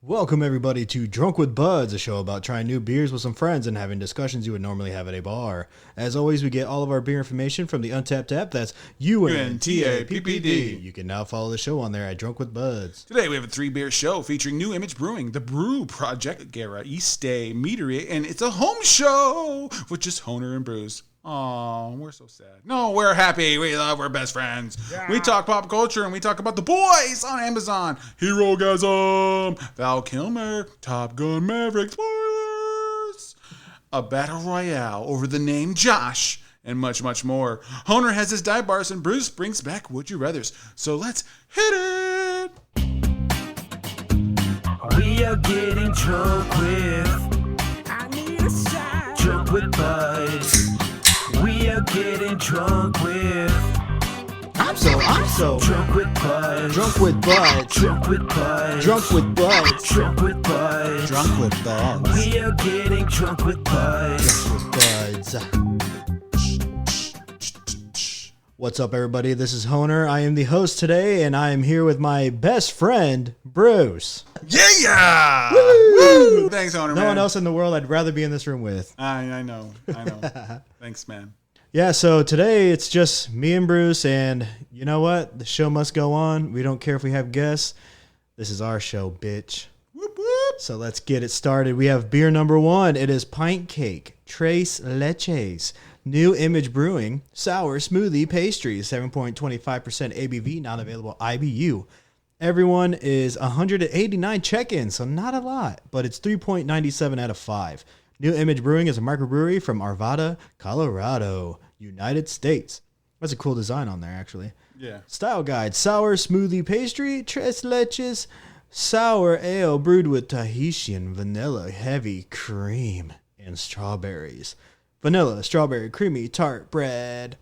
Welcome everybody to Drunk with Buds, a show about trying new beers with some friends and having discussions you would normally have at a bar. As always, we get all of our beer information from the Untapped app. That's UNTAPPD. You can now follow the show on there at Drunk with Buds. Today we have a 3-beer show featuring New Image Brewing, the Brew Projekt, Garagiste, Meadery, and it's a home show with just Honer and Brews. Oh, we're so sad. No, we're happy. We love. We're best friends. Yeah. We talk pop culture and we talk about The Boys on Amazon. HEROGASM. Val Kilmer. Top Gun Maverick. Spoilers. A battle royale over the name Josh. And much, much more. Honer has his dive bars and Bruce brings back Would You Rathers. So let's hit it. We are getting drunk with. I need a shot. Drunk with Buds. We are getting drunk with. I'm so drunk with Buds. Drunk with Buds. Drunk with Buds. Drunk with Buds. Drunk with Buds. Drunk with Buds. We are getting drunk with Buds. Drunk with Buds. What's up, everybody? This is Honer. I am the host today, and I am here with my best friend, Bruce. Yeah! Woo! Thanks, Honer, man. No one else in the world I'd rather be in this room with. I know. Thanks, man. Yeah, so today it's just me and Bruce, and you know what? The show must go on. We don't care if we have guests. This is our show, bitch. Whoop, whoop. So let's get it started. We have beer number 1. It is Pint Cake, Tres Leches, New Image Brewing, Sour Smoothie Pastry, 7.25% ABV, not available IBU. Everyone is 189 check-ins, so not a lot, but it's 3.97 out of 5. New Image Brewing is a microbrewery from Arvada, Colorado, United States. That's a cool design on there, actually. Yeah. Style guide: sour smoothie pastry, tres leches, sour ale brewed with Tahitian vanilla, heavy cream, and strawberries. Vanilla, strawberry, creamy, tart bread.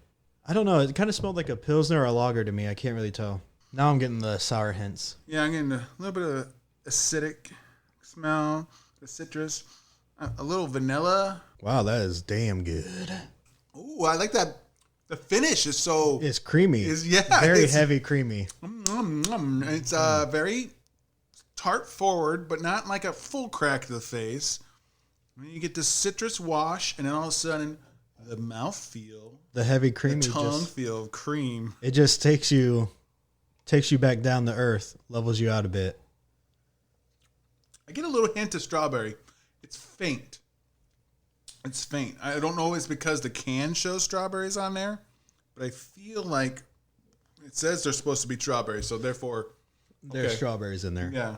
I don't know. It kind of smelled like a Pilsner or a lager to me. I can't really tell. Now I'm getting the sour hints. Yeah, I'm getting a little bit of acidic smell, the citrus, a little vanilla. Wow, that is damn good. Ooh, I like that. The finish is so... It's creamy. Very heavy creamy. It's very tart forward, but not like a full crack to the face. You get the citrus wash, and then all of a sudden, the mouthfeel, the heavy creamy, the tongue feel of cream. It just takes you back down to earth, levels you out a bit. I get a little hint of strawberry. It's faint. I don't know if it's because the can shows strawberries on there, but I feel like it says they're supposed to be strawberries, so therefore... There's strawberries in there. Yeah.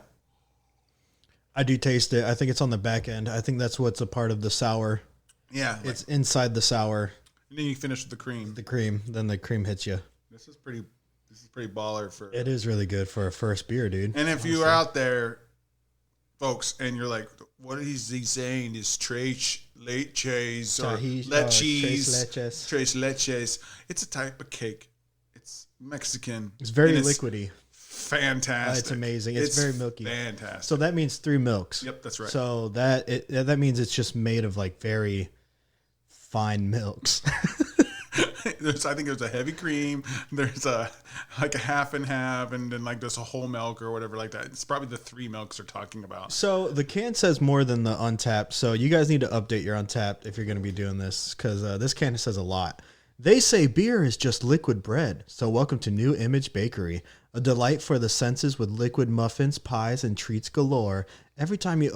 I do taste it. I think it's on the back end. I think that's what's a part of the sour. Yeah. It's inside the sour. And then you finish with the cream. Then the cream hits you. This is pretty baller for... It is really good for a first beer, dude. And if you are out there, folks, and you're like, what is he saying? Is Tres Leches or Leches? Tres Leches. It's a type of cake. It's Mexican. It's very liquidy. Fantastic. It's amazing. It's very milky. Fantastic. So that means 3 milks. Yep, that's right. So that means it's just made of like very fine milks. I think there's a heavy cream. There's a half and half, and then like there's a whole milk or whatever like that. It's probably the 3 milks they're talking about. So the can says more than the Untapped. So you guys need to update your Untapped if you're going to be doing this, because this can says a lot. They say beer is just liquid bread. So welcome to New Image Bakery, a delight for the senses with liquid muffins, pies, and treats galore. Every time you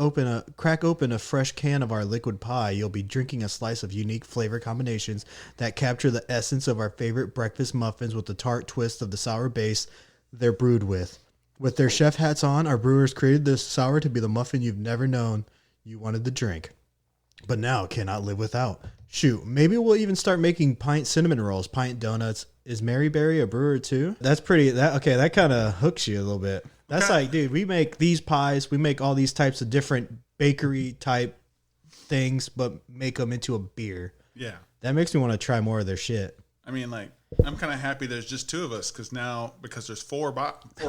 crack open a fresh can of our liquid pie, you'll be drinking a slice of unique flavor combinations that capture the essence of our favorite breakfast muffins with the tart twist of the sour base they're brewed with. With their chef hats on, our brewers created this sour to be the muffin you've never known you wanted to drink, but now cannot live without. Shoot, maybe we'll even start making Pint cinnamon rolls, Pint donuts. Is Maryberry a brewer too? That's pretty. That kind of hooks you a little bit. That's like, dude, we make these pies, we make all these types of different bakery type things, but make them into a beer. Yeah, that makes me want to try more of their shit. I mean, like, I'm kind of happy there's just 2 of us, because there's 4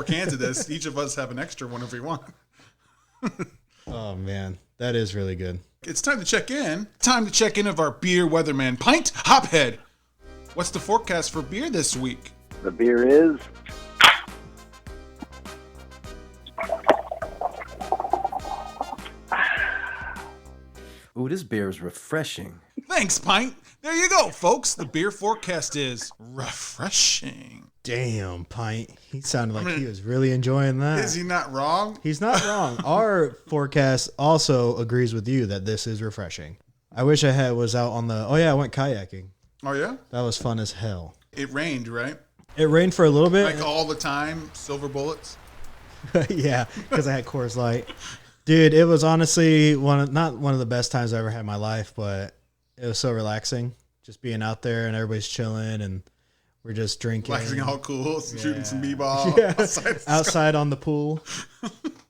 cans of this, each of us have an extra one if we want. Oh man, that is really good. It's time to check in. Time to check in of our beer weatherman, Pint Hophead. What's the forecast for beer this week? The beer is Ooh, this beer is refreshing. Thanks, Pint. There you go, folks. The beer forecast is refreshing. Damn, Pint. He sounded like he was really enjoying that. Is he not wrong? He's not wrong. Our forecast also agrees with you that this is refreshing. I wish I was out on the... Oh, yeah, I went kayaking. Oh, yeah? That was fun as hell. It rained, right? It rained for a little bit. Like all the time, silver bullets. Yeah, because I had Coors Light. Dude, it was honestly not one of the best times I ever had in my life, but it was so relaxing. Just being out there and everybody's chilling and we're just drinking. Waxing all cool, shooting some b-ball outside on the pool.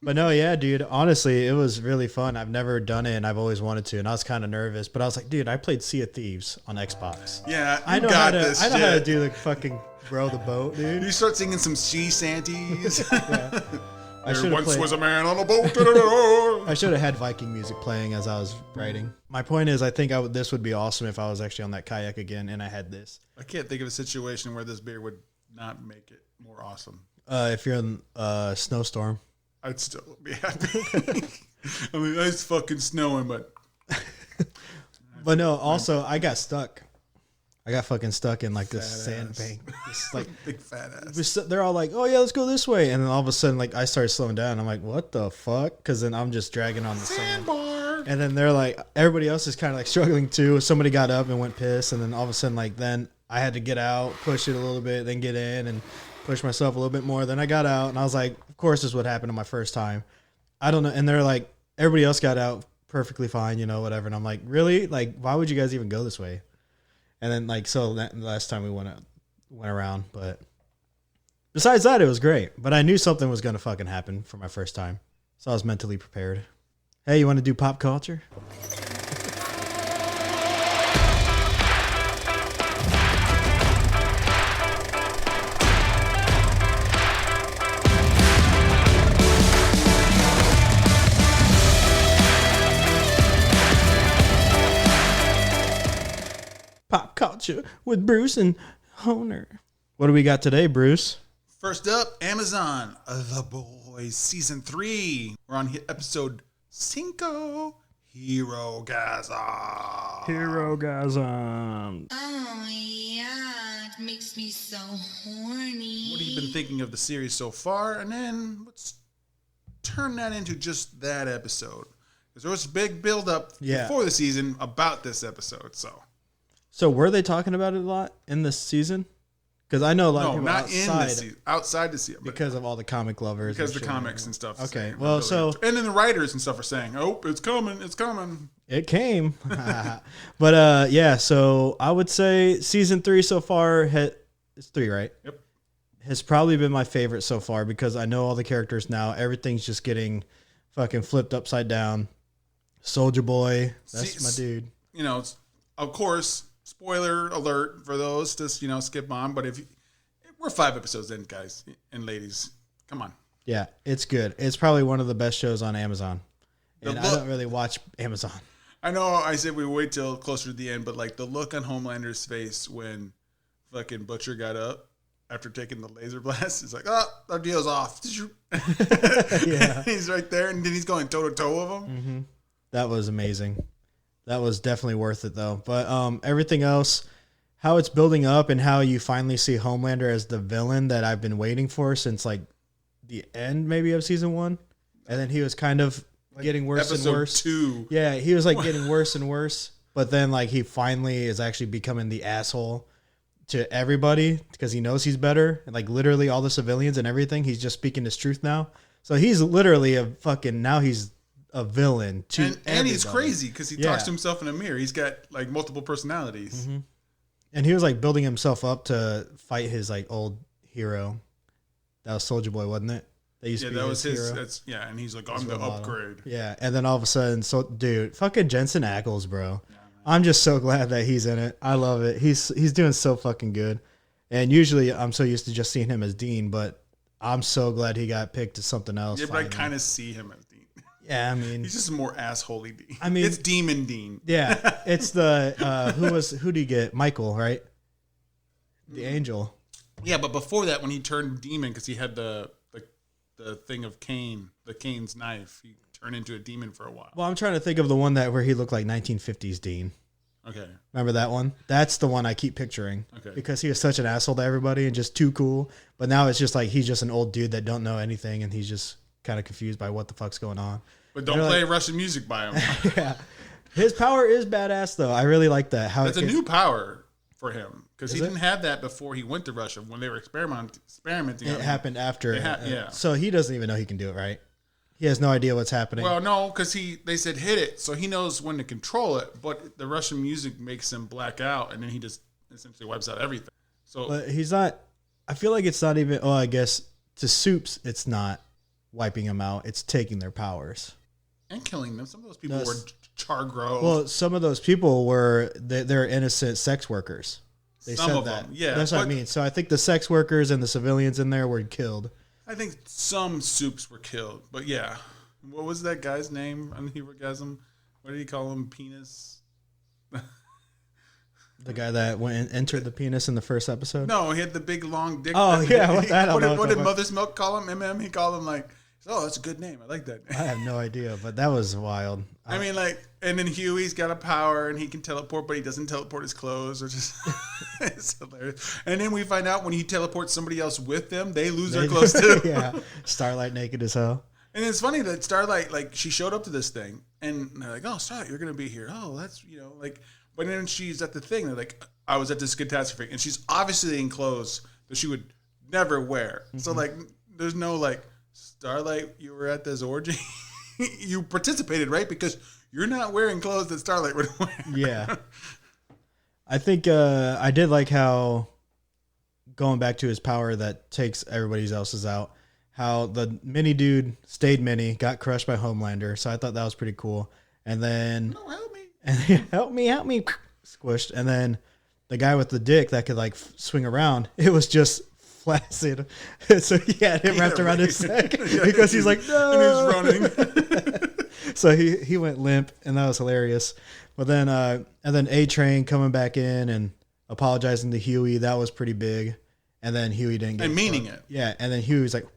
But no, yeah, dude, honestly, it was really fun. I've never done it and I've always wanted to. And I was kind of nervous, but I was like, dude, I played Sea of Thieves on Xbox. Yeah, I know how to do the fucking row the boat, dude. You start singing some sea shanties. Yeah. There once was a man on a boat. I should have had Viking music playing as I was writing. My point is, I think this would be awesome if I was actually on that kayak again and I had this. I can't think of a situation where this beer would not make it more awesome. If you're in a snowstorm. I'd still be happy. I mean, it's fucking snowing, but... But no, also, I got stuck. I got fucking stuck in like this sandbank. Just like big fat ass. They're all like, "Oh yeah, let's go this way," and then all of a sudden, like I started slowing down. I'm like, "What the fuck?" Because then I'm just dragging on the Sandbar. And then they're like, everybody else is kind of like struggling too. Somebody got up and went piss, and then all of a sudden, like then I had to get out, push it a little bit, then get in and push myself a little bit more. Then I got out, and I was like, "Of course, this is what happened on my first time." I don't know, and they're like, everybody else got out perfectly fine, whatever. And I'm like, really? Like, why would you guys even go this way? And then, like, so that last time we went around, but besides that, it was great. But I knew something was going to fucking happen for my first time. So I was mentally prepared. Hey, you want to do pop culture? Pop culture with Bruce and Honer. What do we got today, Bruce? First up, Amazon, The Boys Season 3. We're on episode 5, Herogasm. Herogasm. Oh, yeah, it makes me so horny. What have you been thinking of the series so far? And then let's turn that into just that episode. Because there was a big build-up before the season about this episode, So were they talking about it a lot in this season? Because I know a lot of people not outside, in the season, outside the season, because of all the comic lovers. because the comics and stuff. Okay, well, so and then the writers and stuff are saying, "Oh, it's coming, it's coming." It came, but yeah. So I would say season 3 so far. It's 3, right? Yep. Has probably been my favorite so far because I know all the characters now. Everything's just getting fucking flipped upside down. Soldier Boy, that's my dude. Of course. Spoiler alert for those, just skip on. But we're 5 episodes in, guys and ladies, come on. Yeah, it's good. It's probably one of the best shows on Amazon. And I don't really watch Amazon. I know I said we wait till closer to the end, but like the look on Homelander's face when fucking Butcher got up after taking the laser blast, it's like, oh, our deal's off. Yeah, he's right there, and then he's going toe to toe with him. Mm-hmm. That was amazing. That was definitely worth it, though. But everything else, how it's building up and how you finally see Homelander as the villain that I've been waiting for since, like, the end, maybe, of season 1. And then he was kind of getting worse and worse. Episode 2. Yeah, he was, like, getting worse and worse. But then, like, he finally is actually becoming the asshole to everybody because he knows he's better. And, like, literally all the civilians and everything, he's just speaking his truth now. So he's literally now he's a villain to and he's crazy because he talks to himself in a mirror. He's got like multiple personalities. Mm-hmm. And he was like building himself up to fight his like old hero. That was Soldier Boy, wasn't it? That used to be that was his hero. and he's like, I'm the upgrade. Yeah, and then all of a sudden, dude, fucking Jensen Ackles, bro. Yeah, I'm just so glad that he's in it. I love it. He's doing so fucking good. And usually I'm so used to just seeing him as Dean, but I'm so glad he got picked as something else. Yeah, but I kind of see him as Dean. Yeah, I mean, he's just more assholey Dean. I mean, it's Demon Dean. Yeah, it's the who do you get? Michael, right? The Angel. Yeah, but before that, when he turned demon, because he had the thing of Cain, the Cain's knife, he turn into a demon for a while. Well, I'm trying to think of the one where he looked like 1950s Dean. Okay. Remember that one? That's the one I keep picturing. Okay. Because he was such an asshole to everybody and just too cool. But now it's just like he's just an old dude that don't know anything and he's just kind of confused by what the fuck's going on. But don't play Russian music by him. Yeah. His power is badass though. I really like that. It's a new power for him because he it? didn't have that before he went to Russia when they were experimenting. It happened after. Yeah. So he doesn't even know he can do it, right? He has no idea what's happening. Well, no, because they said hit it, so he knows when to control it. But the Russian music makes him black out, and then he just essentially wipes out everything. So, but he's not. I feel like it's not even. Oh, I guess to Soups, it's not wiping them out. It's taking their powers and killing them. Some of those people were Chargrove. Well, some of those people were they're innocent sex workers. They some said of that. them, yeah. That's what I mean. So I think the sex workers and the civilians in there were killed. I think some Soups were killed, but yeah. What was that guy's name on HEROGASM? What did he call him? Penis? The guy that went and entered the penis in the first episode? No, he had the big long dick. Oh, yeah. What did Mother's Milk call him? MM? He called him like, oh, that's a good name. I like that. I have no idea, but that was wild. I mean, like, and then Huey's got a power and he can teleport, but he doesn't teleport his clothes, which is it's hilarious. And then we find out when he teleports somebody else with them, they lose their clothes too. Yeah. Starlight naked as hell. And it's funny that Starlight, like, she showed up to this thing and they're like, oh, Starlight, you're going to be here. Oh, that's, like, but then she's at the thing. They're like, I was at this catastrophe. And she's obviously in clothes that she would never wear. Mm-hmm. So, like, there's no, like, Starlight, you were at this orgy. You participated, right? Because you're not wearing clothes that Starlight would wear. Yeah. I think I did like how, going back to his power that takes everybody else's out, how the mini dude stayed mini, got crushed by Homelander. So I thought that was pretty cool. And then... No, help me. And help me. Squished. And then the guy with the dick that could, like, swing around, it was just... flaccid. So he had him wrapped around his neck because he's like, no. And he's running. So he went limp, and that was hilarious. But then, and then A-Train coming back in and apologizing to Huey, that was pretty big. And then Huey didn't get and meaning it. Yeah, and then Huey's like,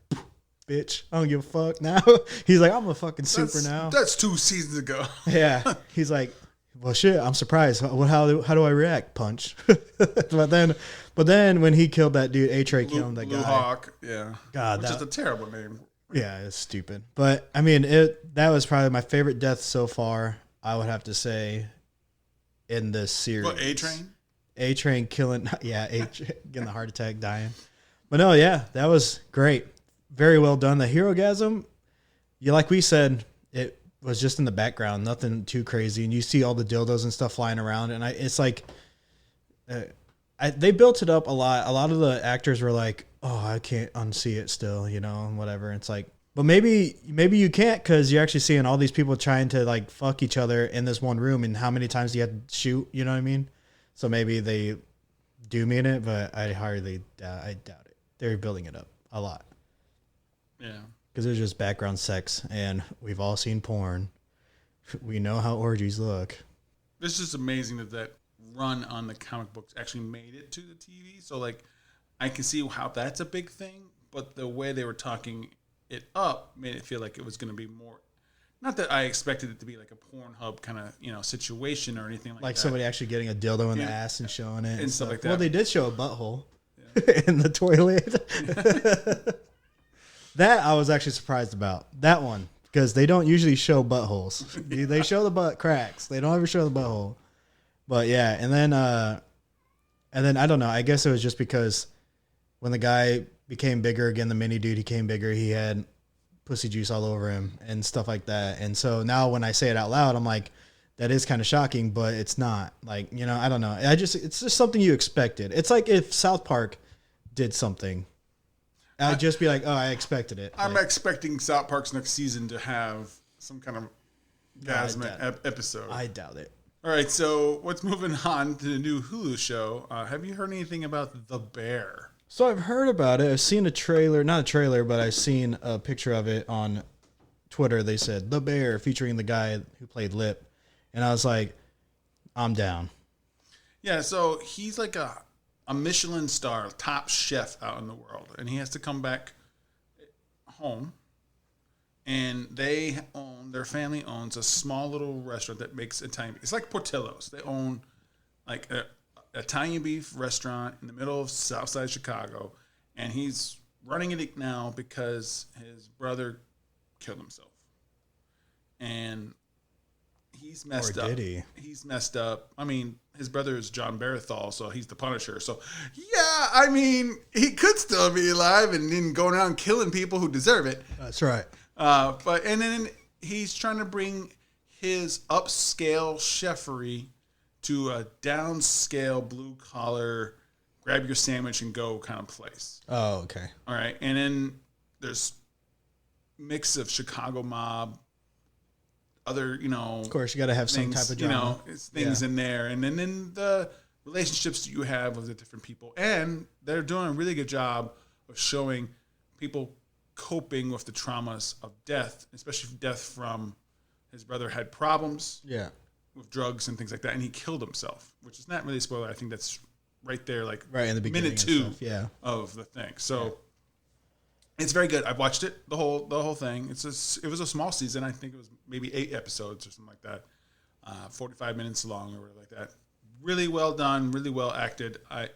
bitch, I don't give a fuck now. He's like, I'm a fucking super now. That's 2 seasons ago. Yeah. He's like, well, shit, I'm surprised. How do I react? Punch. But then when he killed that dude, A-Train killed that guy. Hawk, yeah. God, which is a terrible name. Yeah, it's stupid. But I mean, that was probably my favorite death so far. I would have to say in this series. What, A-Train? A-Train killing, yeah, getting the heart attack, dying. But no, yeah, that was great. Very well done. The HEROGASM, like we said, it was just in the background, nothing too crazy, and you see all the dildos and stuff flying around, and it's like they built it up a lot. A lot of the actors were like, "Oh, I can't unsee it still," and whatever. It's like, but maybe you can't because you're actually seeing all these people trying to like fuck each other in this one room, and how many times do you have to shoot? You know what I mean? So maybe they do mean it, but I doubt it. They're building it up a lot. Yeah. Because there's just background sex, and we've all seen porn. We know how orgies look. It's just amazing that run on the comic books actually made it to the TV. So, like, I can see how that's a big thing, but the way they were talking it up made it feel like it was going to be more. Not that I expected it to be like a Pornhub kind of situation or anything like that. Like somebody actually getting a dildo in the ass and showing it and stuff like that. Well, they did show a butthole in the toilet. That I was actually surprised about. That one. Because they don't usually show buttholes. They show the butt cracks. They don't ever show the butthole. But yeah, and then I don't know. I guess it was just because when the guy became bigger again, the mini dude, he came bigger. He had pussy juice all over him and stuff like that. And so now when I say it out loud, I'm like, that is kind of shocking, but it's not. Like, I don't know. It's just something you expected. It's like if South Park did something. I'd just be like, oh, I expected it. I'm expecting South Park's next season to have some kind of episode. I doubt it. All right, so let's moving on to the new Hulu show. Have you heard anything about The Bear? So I've heard about it. I've seen a trailer, not a trailer, but I've seen a picture of it on Twitter. They said The Bear featuring the guy who played Lip. And I was like, I'm down. Yeah, so he's like a Michelin star, top chef out in the world, and he has to come back home and their family owns a small little restaurant that makes Italian. It's like Portillo's. They own like a Italian beef restaurant in the middle of Southside Chicago, and he's running it now because his brother killed himself, and he's messed up. Did he? He's messed up. I mean, his brother is John Barathol, so he's the Punisher. So, yeah, I mean, he could still be alive and then going around killing people who deserve it. That's right. And then he's trying to bring his upscale chefery to a downscale blue collar, grab your sandwich and go kind of place. Oh, okay. All right, and then there's mix of Chicago mob, other, Of course, you got to have things, some type of drama. it's things in there, and then in the relationships that you have with the different people, and they're doing a really good job of showing people coping with the traumas of death, especially death from his brother had problems with drugs and things like that, and he killed himself, which is not really a spoiler. I think that's right there, like right in the beginning, minute 2 stuff, of the thing. So it's very good. I've watched it, the whole thing. It was a small season. I think it was maybe 8 episodes or something like that, 45 minutes long or whatever like that. Really well done, really well acted. I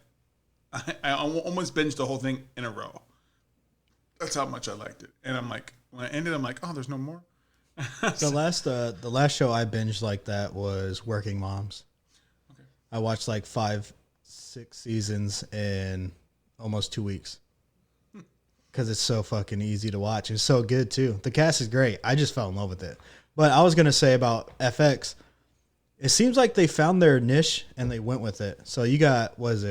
almost binged the whole thing in a row. That's how much I liked it. And I'm like, when I ended, I'm like, oh, there's no more. The last show I binged like that was Working Moms. Okay. I watched like 5-6 seasons in almost 2 weeks because it's so fucking easy to watch. It's so good too. The cast is great. I just fell in love with it. But I was gonna say about FX, it seems like they found their niche and they went with it. So you got, what was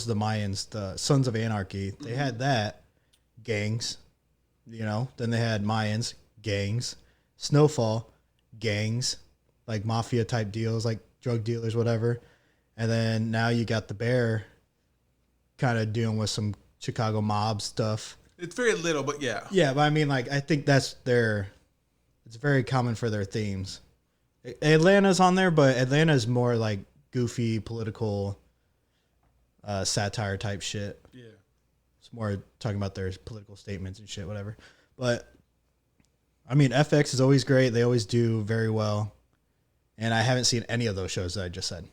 the Mayans? The Sons of Anarchy. They had that, gangs, Then they had Mayans, gangs, Snowfall, gangs, like mafia type deals, like drug dealers, whatever. And then now you got the Bear, kind of dealing with some Chicago mob stuff. It's very little, but yeah. Yeah, but I mean, like, I think it's very common for their themes. Atlanta's on there, but Atlanta's more like goofy political satire type shit. Yeah. It's more talking about their political statements and shit, whatever. But I mean, FX is always great. They always do very well. And I haven't seen any of those shows that I just said,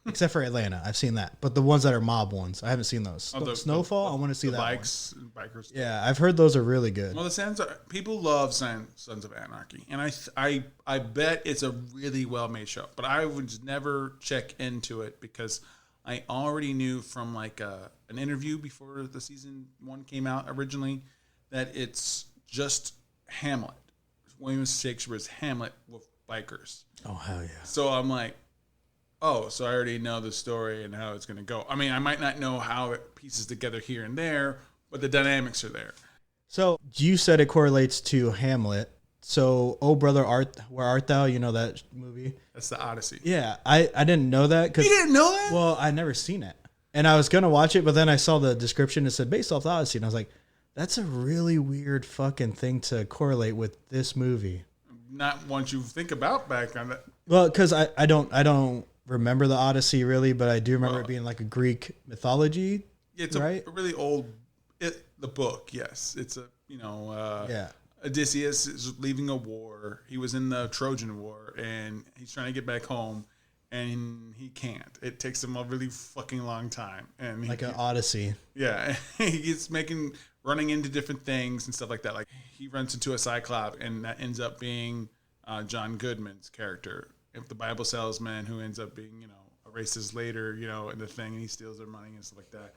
except for Atlanta. I've seen that, but the ones that are mob ones, I haven't seen those. Snowfall, I want to see that. Bikers. Yeah, I've heard those are really good. Well, people love Sons of Anarchy, and I bet it's a really well made show. But I would never check into it because I already knew from like an interview before the season 1 came out originally that it's just Hamlet. William Shakespeare's Hamlet with bikers. Oh, hell yeah. So I'm like, oh, so I already know the story and how it's going to go. I mean, I might not know how it pieces together here and there, but the dynamics are there. So you said it correlates to Hamlet. So, Oh Brother, Where Art Thou? You know that movie? That's the Odyssey. Yeah, I didn't know that. You didn't know that? Well, I never seen it. And I was going to watch it, but then I saw the description. It said based off the Odyssey. And I was like, that's a really weird fucking thing to correlate with this movie. Not once you think about back on that. Well, because I don't remember the Odyssey really, but I do remember it being like a Greek mythology. It's right? a really old, the book, yes. It's Odysseus is leaving a war. He was in the Trojan War, and he's trying to get back home, and he can't. It takes him a really fucking long time. And like an Odyssey. Yeah. He's running into different things and stuff like that. Like he runs into a Cyclops, and that ends up being John Goodman's character, the Bible salesman who ends up being, a racist later, in the thing, and he steals their money and stuff like that.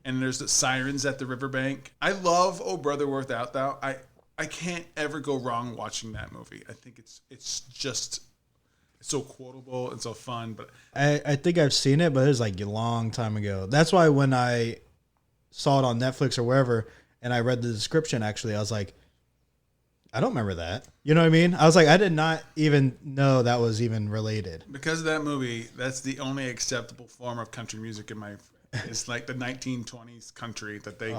And there's the sirens at the riverbank. I love Oh Brother, Where Art Thou. I can't ever go wrong watching that movie. I think it's just so quotable and so fun. But I think I've seen it, but it was like a long time ago. That's why when I saw it on Netflix or wherever, and I read the description, actually, I was like, I don't remember that. You know what I mean? I was like, I did not even know that was even related. Because of that movie, that's the only acceptable form of country music in my. It's like the 1920s country that they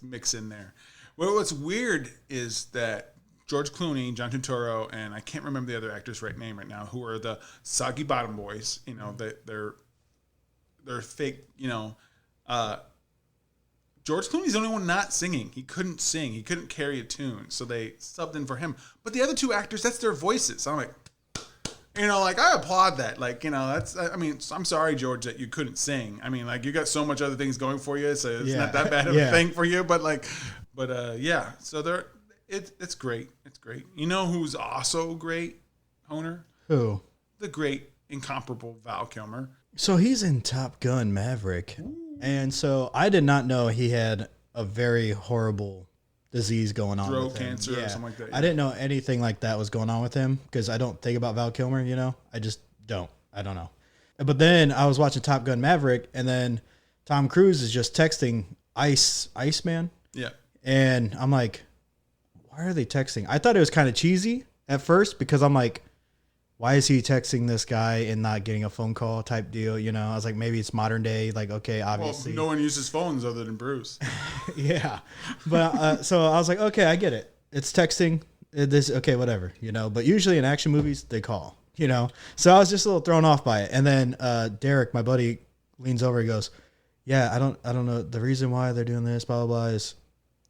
mix in there. Well, what's weird is that George Clooney, John Turturro, and I can't remember the other actor's name right now, who are the Soggy Bottom Boys. They're fake. George Clooney's the only one not singing. He couldn't sing. He couldn't carry a tune. So they subbed in for him. But the other two actors, that's their voices. So I'm like, I applaud that. I'm sorry, George, that you couldn't sing. I mean, you got so much other things going for you. So it's not that bad of a thing for you. Yeah. So it's great. It's great. You know who's also great, Honer? Who? The great, incomparable Val Kilmer. So he's in Top Gun Maverick. Ooh. And so I did not know he had a very horrible disease going on Throat with him. cancer or something like that. Yeah. I didn't know anything like that was going on with him because I don't think about Val Kilmer, I just don't. I don't know. But then I was watching Top Gun Maverick, and then Tom Cruise is just texting Iceman. Yeah. And I'm like, why are they texting? I thought it was kind of cheesy at first because I'm like, why is he texting this guy and not getting a phone call type deal? I was like, maybe it's modern day. Okay, obviously. Well, no one uses phones other than Bruce. Yeah. But so I was like, okay, I get it. It's texting. Okay, whatever, But usually in action movies, they call, So I was just a little thrown off by it. And then Derek, my buddy, leans over and goes, yeah, I don't know. The reason why they're doing this, blah, blah, blah, is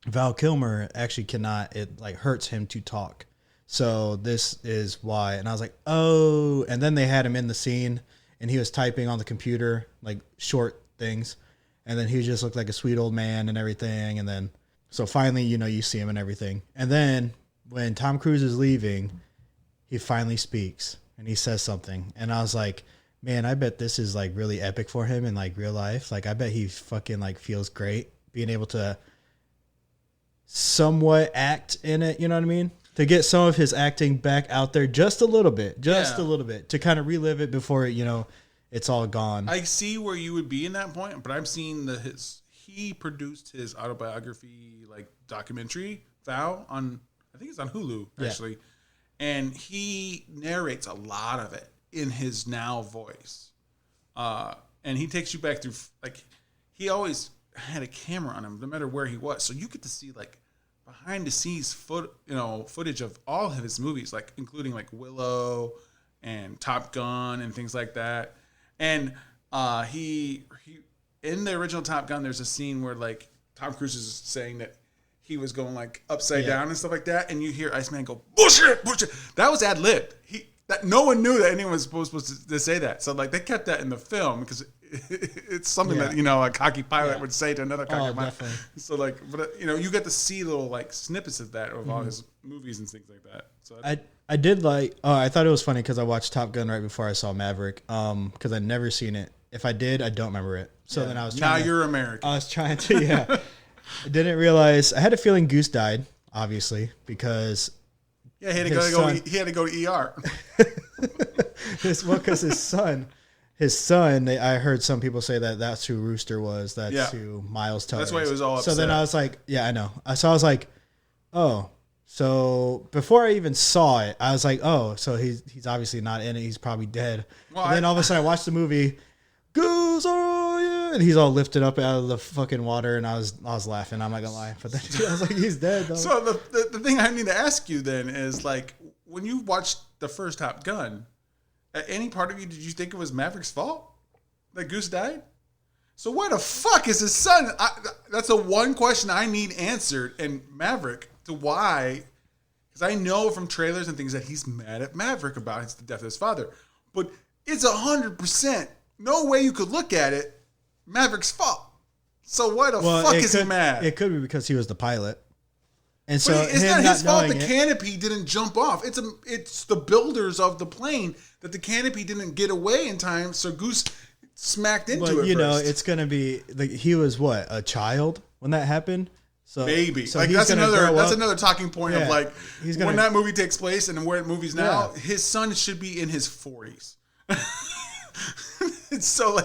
Val Kilmer actually cannot. It hurts him to talk. So this is why. And I was like, oh. And then they had him in the scene and he was typing on the computer, short things. And then he just looked like a sweet old man and everything. And then, so finally, you see him and everything. And then when Tom Cruise is leaving, he finally speaks and he says something. And I was like, man, I bet this is really epic for him in real life. I bet he fucking feels great being able to somewhat act in it. You know what I mean? To get some of his acting back out there just a little bit, a little bit, to kind of relive it before, it's all gone. I see where you would be in that point, but I'm seeing he produced his autobiography, documentary, Val, I think it's on Hulu, actually. Yeah. And he narrates a lot of it in his now voice. And he takes you back through, he always had a camera on him, no matter where he was. So you get to see, behind the scenes footage of all of his movies, including Willow and Top Gun and things like that. And he in the original Top Gun, there's a scene where Tom Cruise is saying that he was going upside down and stuff like that, and you hear Iceman go bullshit. That was ad libbed. That no one knew that anyone was supposed to say that. So they kept that in the film because it's something that a cocky pilot would say to another cocky pilot. Definitely. So but you get to see little snippets of that of all his movies and things like that. So I did I thought it was funny because I watched Top Gun right before I saw Maverick because I'd never seen it. If I did, I don't remember it. So then I was trying. Now you're American. I was trying to I didn't realize. I had a feling Goose died, obviously, because he had to go to ER. Because his son. His son, I heard some people say that that's who Rooster was. That's who Miles Teller. That's why he was all upset. So then I was like, yeah, I know. So I was like, oh. So before I even saw it, I was like, oh, so he's obviously not in it. He's probably dead. Well, and then all of a sudden I watched the movie, Goose, oh yeah, and he's all lifted up out of the fucking water, and I was laughing. I'm not gonna lie, but then I was like, he's dead though. So the thing I need to ask you then is when you watched the first Top Gun, at any part of you, did you think it was Maverick's fault that Goose died? So where the fuck is his son? That's the one question I need answered. And Maverick, to why? Because I know from trailers and things that he's mad at Maverick about the death of his father. But it's 100%, no way you could look at it, Maverick's fault. So why the fuck is he mad? It could be because he was the pilot. And so it's not his fault the canopy didn't jump off. It's the builders of the plane that the canopy didn't get away in time, so Goose smacked into it first. It's going to be he was what, a child when that happened? So maybe. So that's another talking point of when that movie takes place and where it movies now, his son should be in his 40s. It's so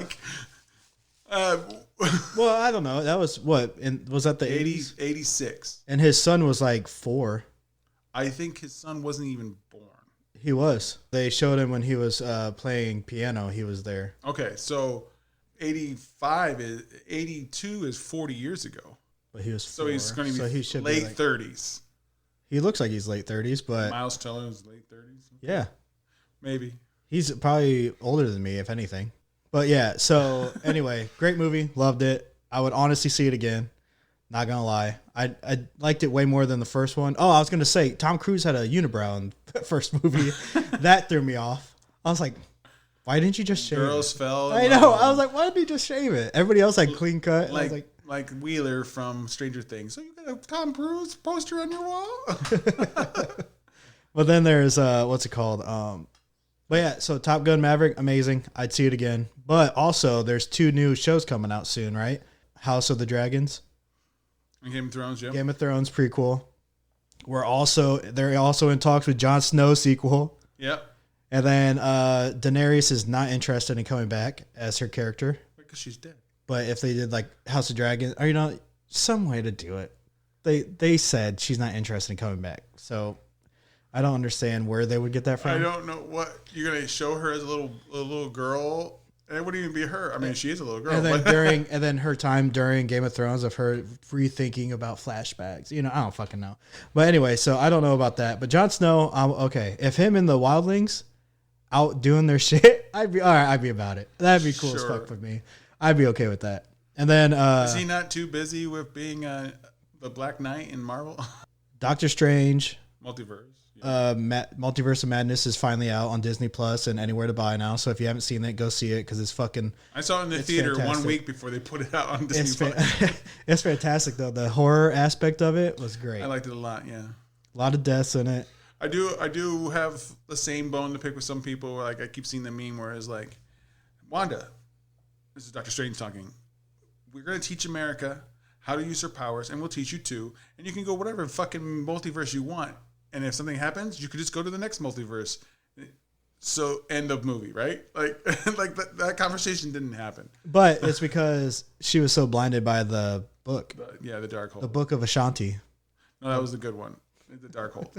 well, I don't know. That was what? Was that the 80s? 86. And his son was 4. I think his son wasn't even born. He was. They showed him when he was playing piano. He was there. Okay, so 82 is 40 years ago. But he was 4. So he's going to be late 30s. He looks like he's late 30s, but Miles Teller is late 30s. Yeah. Maybe. He's probably older than me, if anything. But yeah, so anyway, great movie. Loved it. I would honestly see it again. Not gonna lie, I liked it way more than the first one. Oh, I was gonna say Tom Cruise had a unibrow in the first movie. That threw me off. I was like, why didn't you just shave Girls it? fell. I know. I was like, why didn't he just shave it? Everybody else had clean cut. And I was Like Wheeler from Stranger Things. So you got a Tom Cruise poster on your wall? But then there's what's it called? But yeah, so Top Gun Maverick, amazing. I'd see it again. But also, there's 2 new shows coming out soon, right? House of the Dragons. Game of Thrones, yeah. Game of Thrones prequel. They're also in talks with Jon Snow sequel. Yep. And then Daenerys is not interested in coming back as her character. Because she's dead. But if they did like House of Dragons, or some way to do it. They said she's not interested in coming back. So I don't understand where they would get that from. I don't know what you're gonna show her as a little girl. It wouldn't even be her. I mean, she is a little girl. And then and then her time during Game of Thrones of her rethinking about flashbacks. I don't fucking know. But anyway, so I don't know about that. But Jon Snow, okay. If him and the Wildlings out doing their shit, I'd be all right. I'd be about it. That'd be cool as fuck for me. I'd be okay with that. And then is he not too busy with being the Black Knight in Marvel? Doctor Strange, Multiverse. Multiverse of Madness is finally out on Disney Plus and anywhere to buy now. So if you haven't seen it, go see it because it's fucking. I saw it in the theater fantastic. 1 week before they put it out on Disney Plus. It's fantastic though. The horror aspect of it was great. I liked it a lot. Yeah, a lot of deaths in it. I do have the same bone to pick with some people. Like I keep seeing the meme where it's like, Wanda, this is Doctor Strange talking. We're gonna teach America how to use her powers, and we'll teach you too. And you can go whatever fucking multiverse you want. And if something happens, you could just go to the next multiverse. So end of movie, right? Like that conversation didn't happen. But it's because she was so blinded by the book. Yeah, the Dark Hole. The Book of Ashanti. No, that was the good one. The Dark Hole.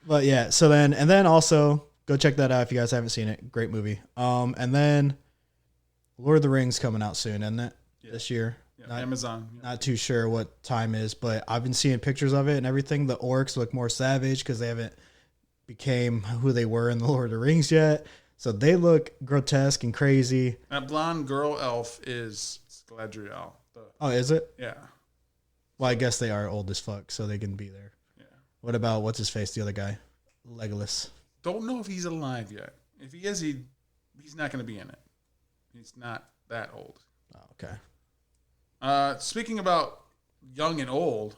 But yeah, so then also go check that out if you guys haven't seen it. Great movie. And then Lord of the Rings coming out soon, isn't it? Yeah. This year. Yeah, Amazon. Yeah. Not too sure what time is, but I've been seeing pictures of it and everything. The orcs look more savage because they haven't became who they were in the Lord of the Rings yet. So they look grotesque and crazy. That blonde girl elf is Galadriel. Oh, is it? Yeah. Well, I guess they are old as fuck, so they can be there. Yeah. What about what's his face? The other guy, Legolas. Don't know if he's alive yet. If he is, he's not going to be in it. He's not that old. Oh, okay. Speaking about young and old,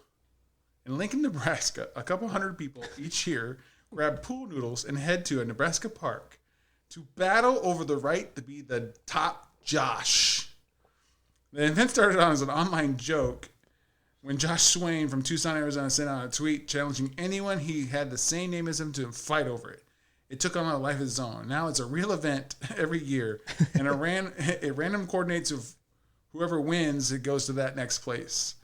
in Lincoln, Nebraska, a couple hundred people each year grab pool noodles and head to a Nebraska park to battle over the right to be the top Josh. The event started out as an online joke when Josh Swain from Tucson, Arizona sent out a tweet challenging anyone he had the same name as him to fight over it. It took on a life of its own. Now it's a real event every year, and it random coordinates of whoever wins, it goes to that next place.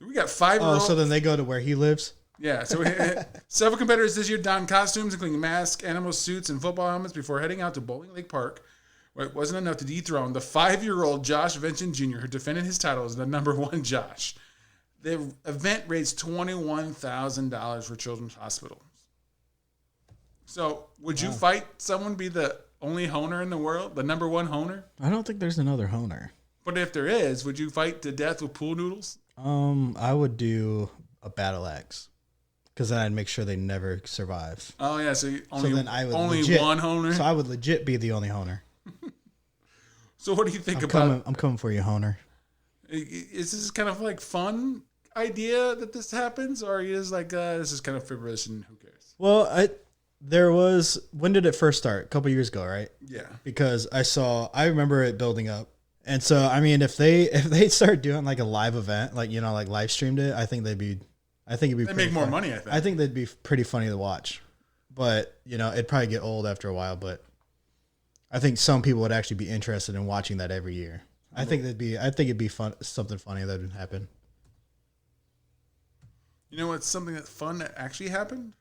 We got 5 Oh, so then they go to where he lives? Yeah. So several competitors this year donned costumes, including masks, animal suits, and football helmets before heading out to Bowling Lake Park, where it wasn't enough to dethrone the 5-year-old Josh Vincent Jr., who defended his title as the number 1 Josh. The event raised $21,000 for Children's Hospital. So would you fight someone be the only honer in the world, the number 1 honer? I don't think there's another honer. But if there is, would you fight to death with pool noodles? I would do a battle axe because then I'd make sure they never survive. Oh yeah, so only then I would only legit, one honer. So I would legit be the only honer. So what do you think about? I'm coming for you, honer. Is this kind of like fun idea that this happens, or is like this is kind of frivolous and who cares? Well, when did it first start? A couple years ago, right? Yeah. Because I remember it building up. And so, I mean, if they start doing like a live event, like, like live streamed it, I think it'd be they make more funny. money, I think. I think they'd be pretty funny to watch. But, it'd probably get old after a while, but I think some people would actually be interested in watching that every year. I think it'd be fun, something funny that would happen. You know what's something that's fun that actually happened?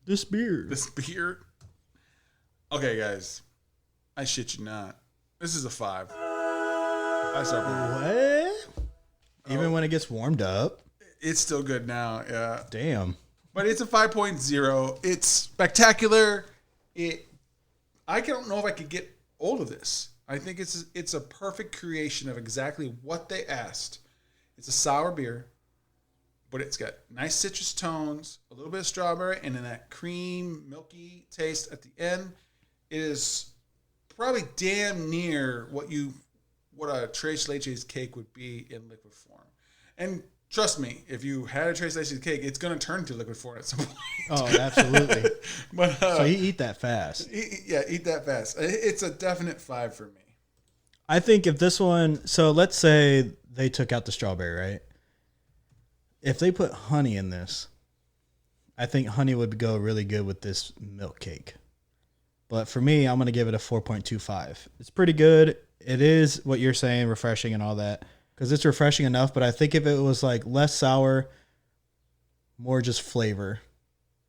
This beer. Okay, guys. I shit you not. This is a 5. I start What? Even when it gets warmed up? It's still good now, yeah. Damn. But it's a 5.0. It's spectacular. I don't know if I could get old of this. I think it's a perfect creation of exactly what they asked. It's a sour beer, but it's got nice citrus tones, a little bit of strawberry, and then that cream, milky taste at the end. It is probably damn near what a Tres Leches cake would be in liquid form. And trust me, if you had a Tres Leches cake, it's going to turn to liquid form at some point. Oh, absolutely. But so you eat that fast. Eat that fast. It's a definite 5 for me. I think if this one, so let's say they took out the strawberry, right? If they put honey in this, I think honey would go really good with this milk cake. But for me, I'm going to give it a 4.25. It's pretty good. It is what you're saying, refreshing and all that, because it's refreshing enough. But I think if it was like less sour, more just flavor,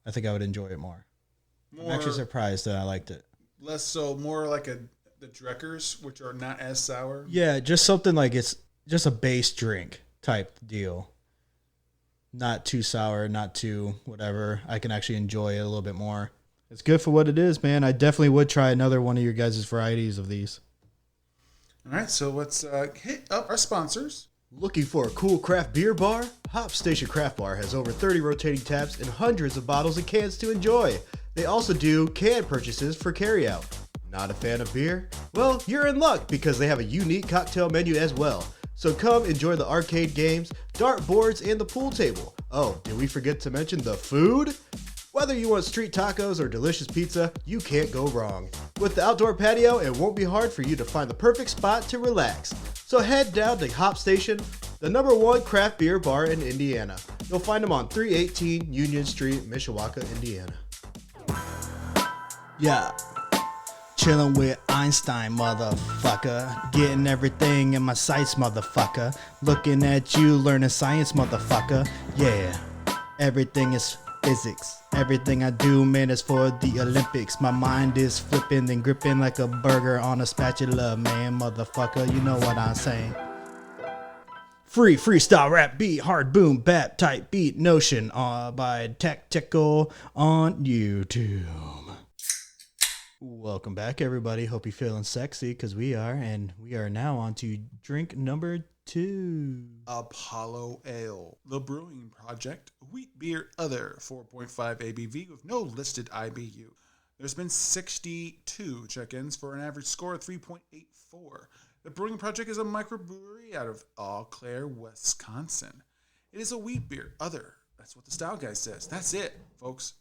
I think I would enjoy it more. I'm actually surprised that I liked it. Less so, more like the Dreckers, which are not as sour. Yeah, just something like it's just a base drink type deal. Not too sour, not too whatever. I can actually enjoy it a little bit more. It's good for what it is, man. I definitely would try another one of your guys' varieties of these. All right, so let's hit up our sponsors. Looking for a cool craft beer bar? Hop Station Craft Bar has over 30 rotating taps and hundreds of bottles and cans to enjoy. They also do can purchases for carryout. Not a fan of beer? Well, you're in luck because they have a unique cocktail menu as well. So come enjoy the arcade games, dart boards, and the pool table. Oh, did we forget to mention the food? Whether you want street tacos or delicious pizza, you can't go wrong. With the outdoor patio, it won't be hard for you to find the perfect spot to relax. So head down to Hop Station, the #1 craft beer bar in Indiana. You'll find them on 318 Union Street, Mishawaka, Indiana. Yeah. Chilling with Einstein, motherfucker. Getting everything in my sights, motherfucker. Looking at you, learning science, motherfucker. Yeah, everything is physics. Everything I do, man, is for the Olympics. My mind is flipping and gripping like a burger on a spatula, man, motherfucker. You know what I'm saying. Freestyle rap beat, hard boom bap type beat notion by Tactical on YouTube. Welcome back, everybody. Hope you're feeling sexy, because we are, and we are now on to drink number 2. Apollo Ale, the Brewing Projekt, wheat beer other, 4.5 ABV with no listed IBU. There's been 62 check-ins for an average score of 3.84. The Brewing Projekt is a microbrewery out of Eau Claire, Wisconsin. It is a wheat beer other. That's what the style guy says. That's it, folks.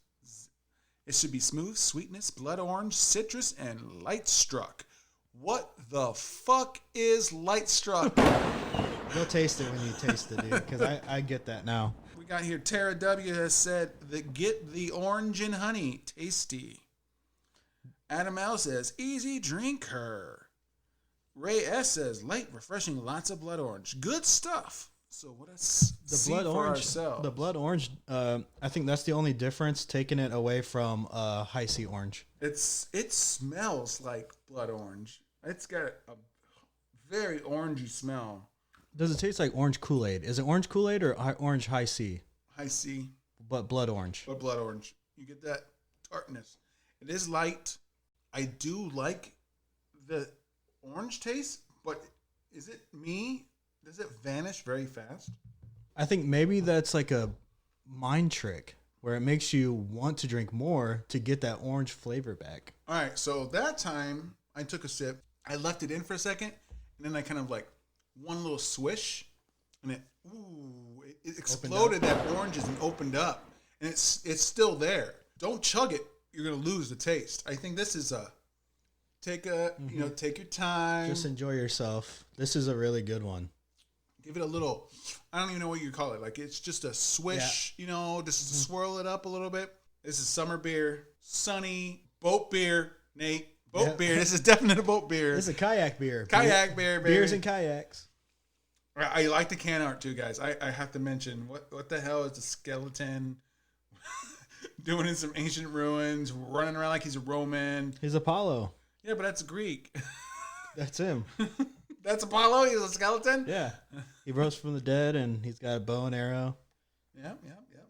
It should be smooth, sweetness, blood orange, citrus, and light struck. What the fuck is light struck? You'll taste it when you taste it, dude, because I get that now. We got here, Tara W. has said that get the orange and honey, tasty. Adam L. says, easy drinker. Ray S. says, light, refreshing, lots of blood orange. Good stuff. So what us see blood for orange, ourselves. the blood orange, I think that's the only difference, taking it away from high C orange. It smells like blood orange. It's got a very orangey smell. Does it taste like orange Kool-Aid? Is it orange Kool-Aid or orange high C? High C. But blood orange. But blood orange. You get that tartness. It is light. I do like the orange taste, but is it me? Does it vanish very fast? I think maybe that's like a mind trick where it makes you want to drink more to get that orange flavor back. All right, so that time I took a sip. I left it in for a second, and then I kind of like one little swish, and it exploded that oranges and opened up, and it's still there. Don't chug it; you're gonna lose the taste. I think this is take your time. Just enjoy yourself. This is a really good one. Give it a little, I don't even know what you call it. Like it's just a swish, just swirl it up a little bit. This is summer beer, sunny, boat beer, Nate. Boat beer. This is definitely a boat beer. This is a kayak beer. Kayak beer, baby. Beers and kayaks. I like the can art too, guys. I have to mention, what the hell is the skeleton doing in some ancient ruins, running around like he's a Roman? He's Apollo. Yeah, but that's Greek. That's him. That's Apollo? He's a skeleton? Yeah. He rose from the dead, and he's got a bow and arrow. Yeah.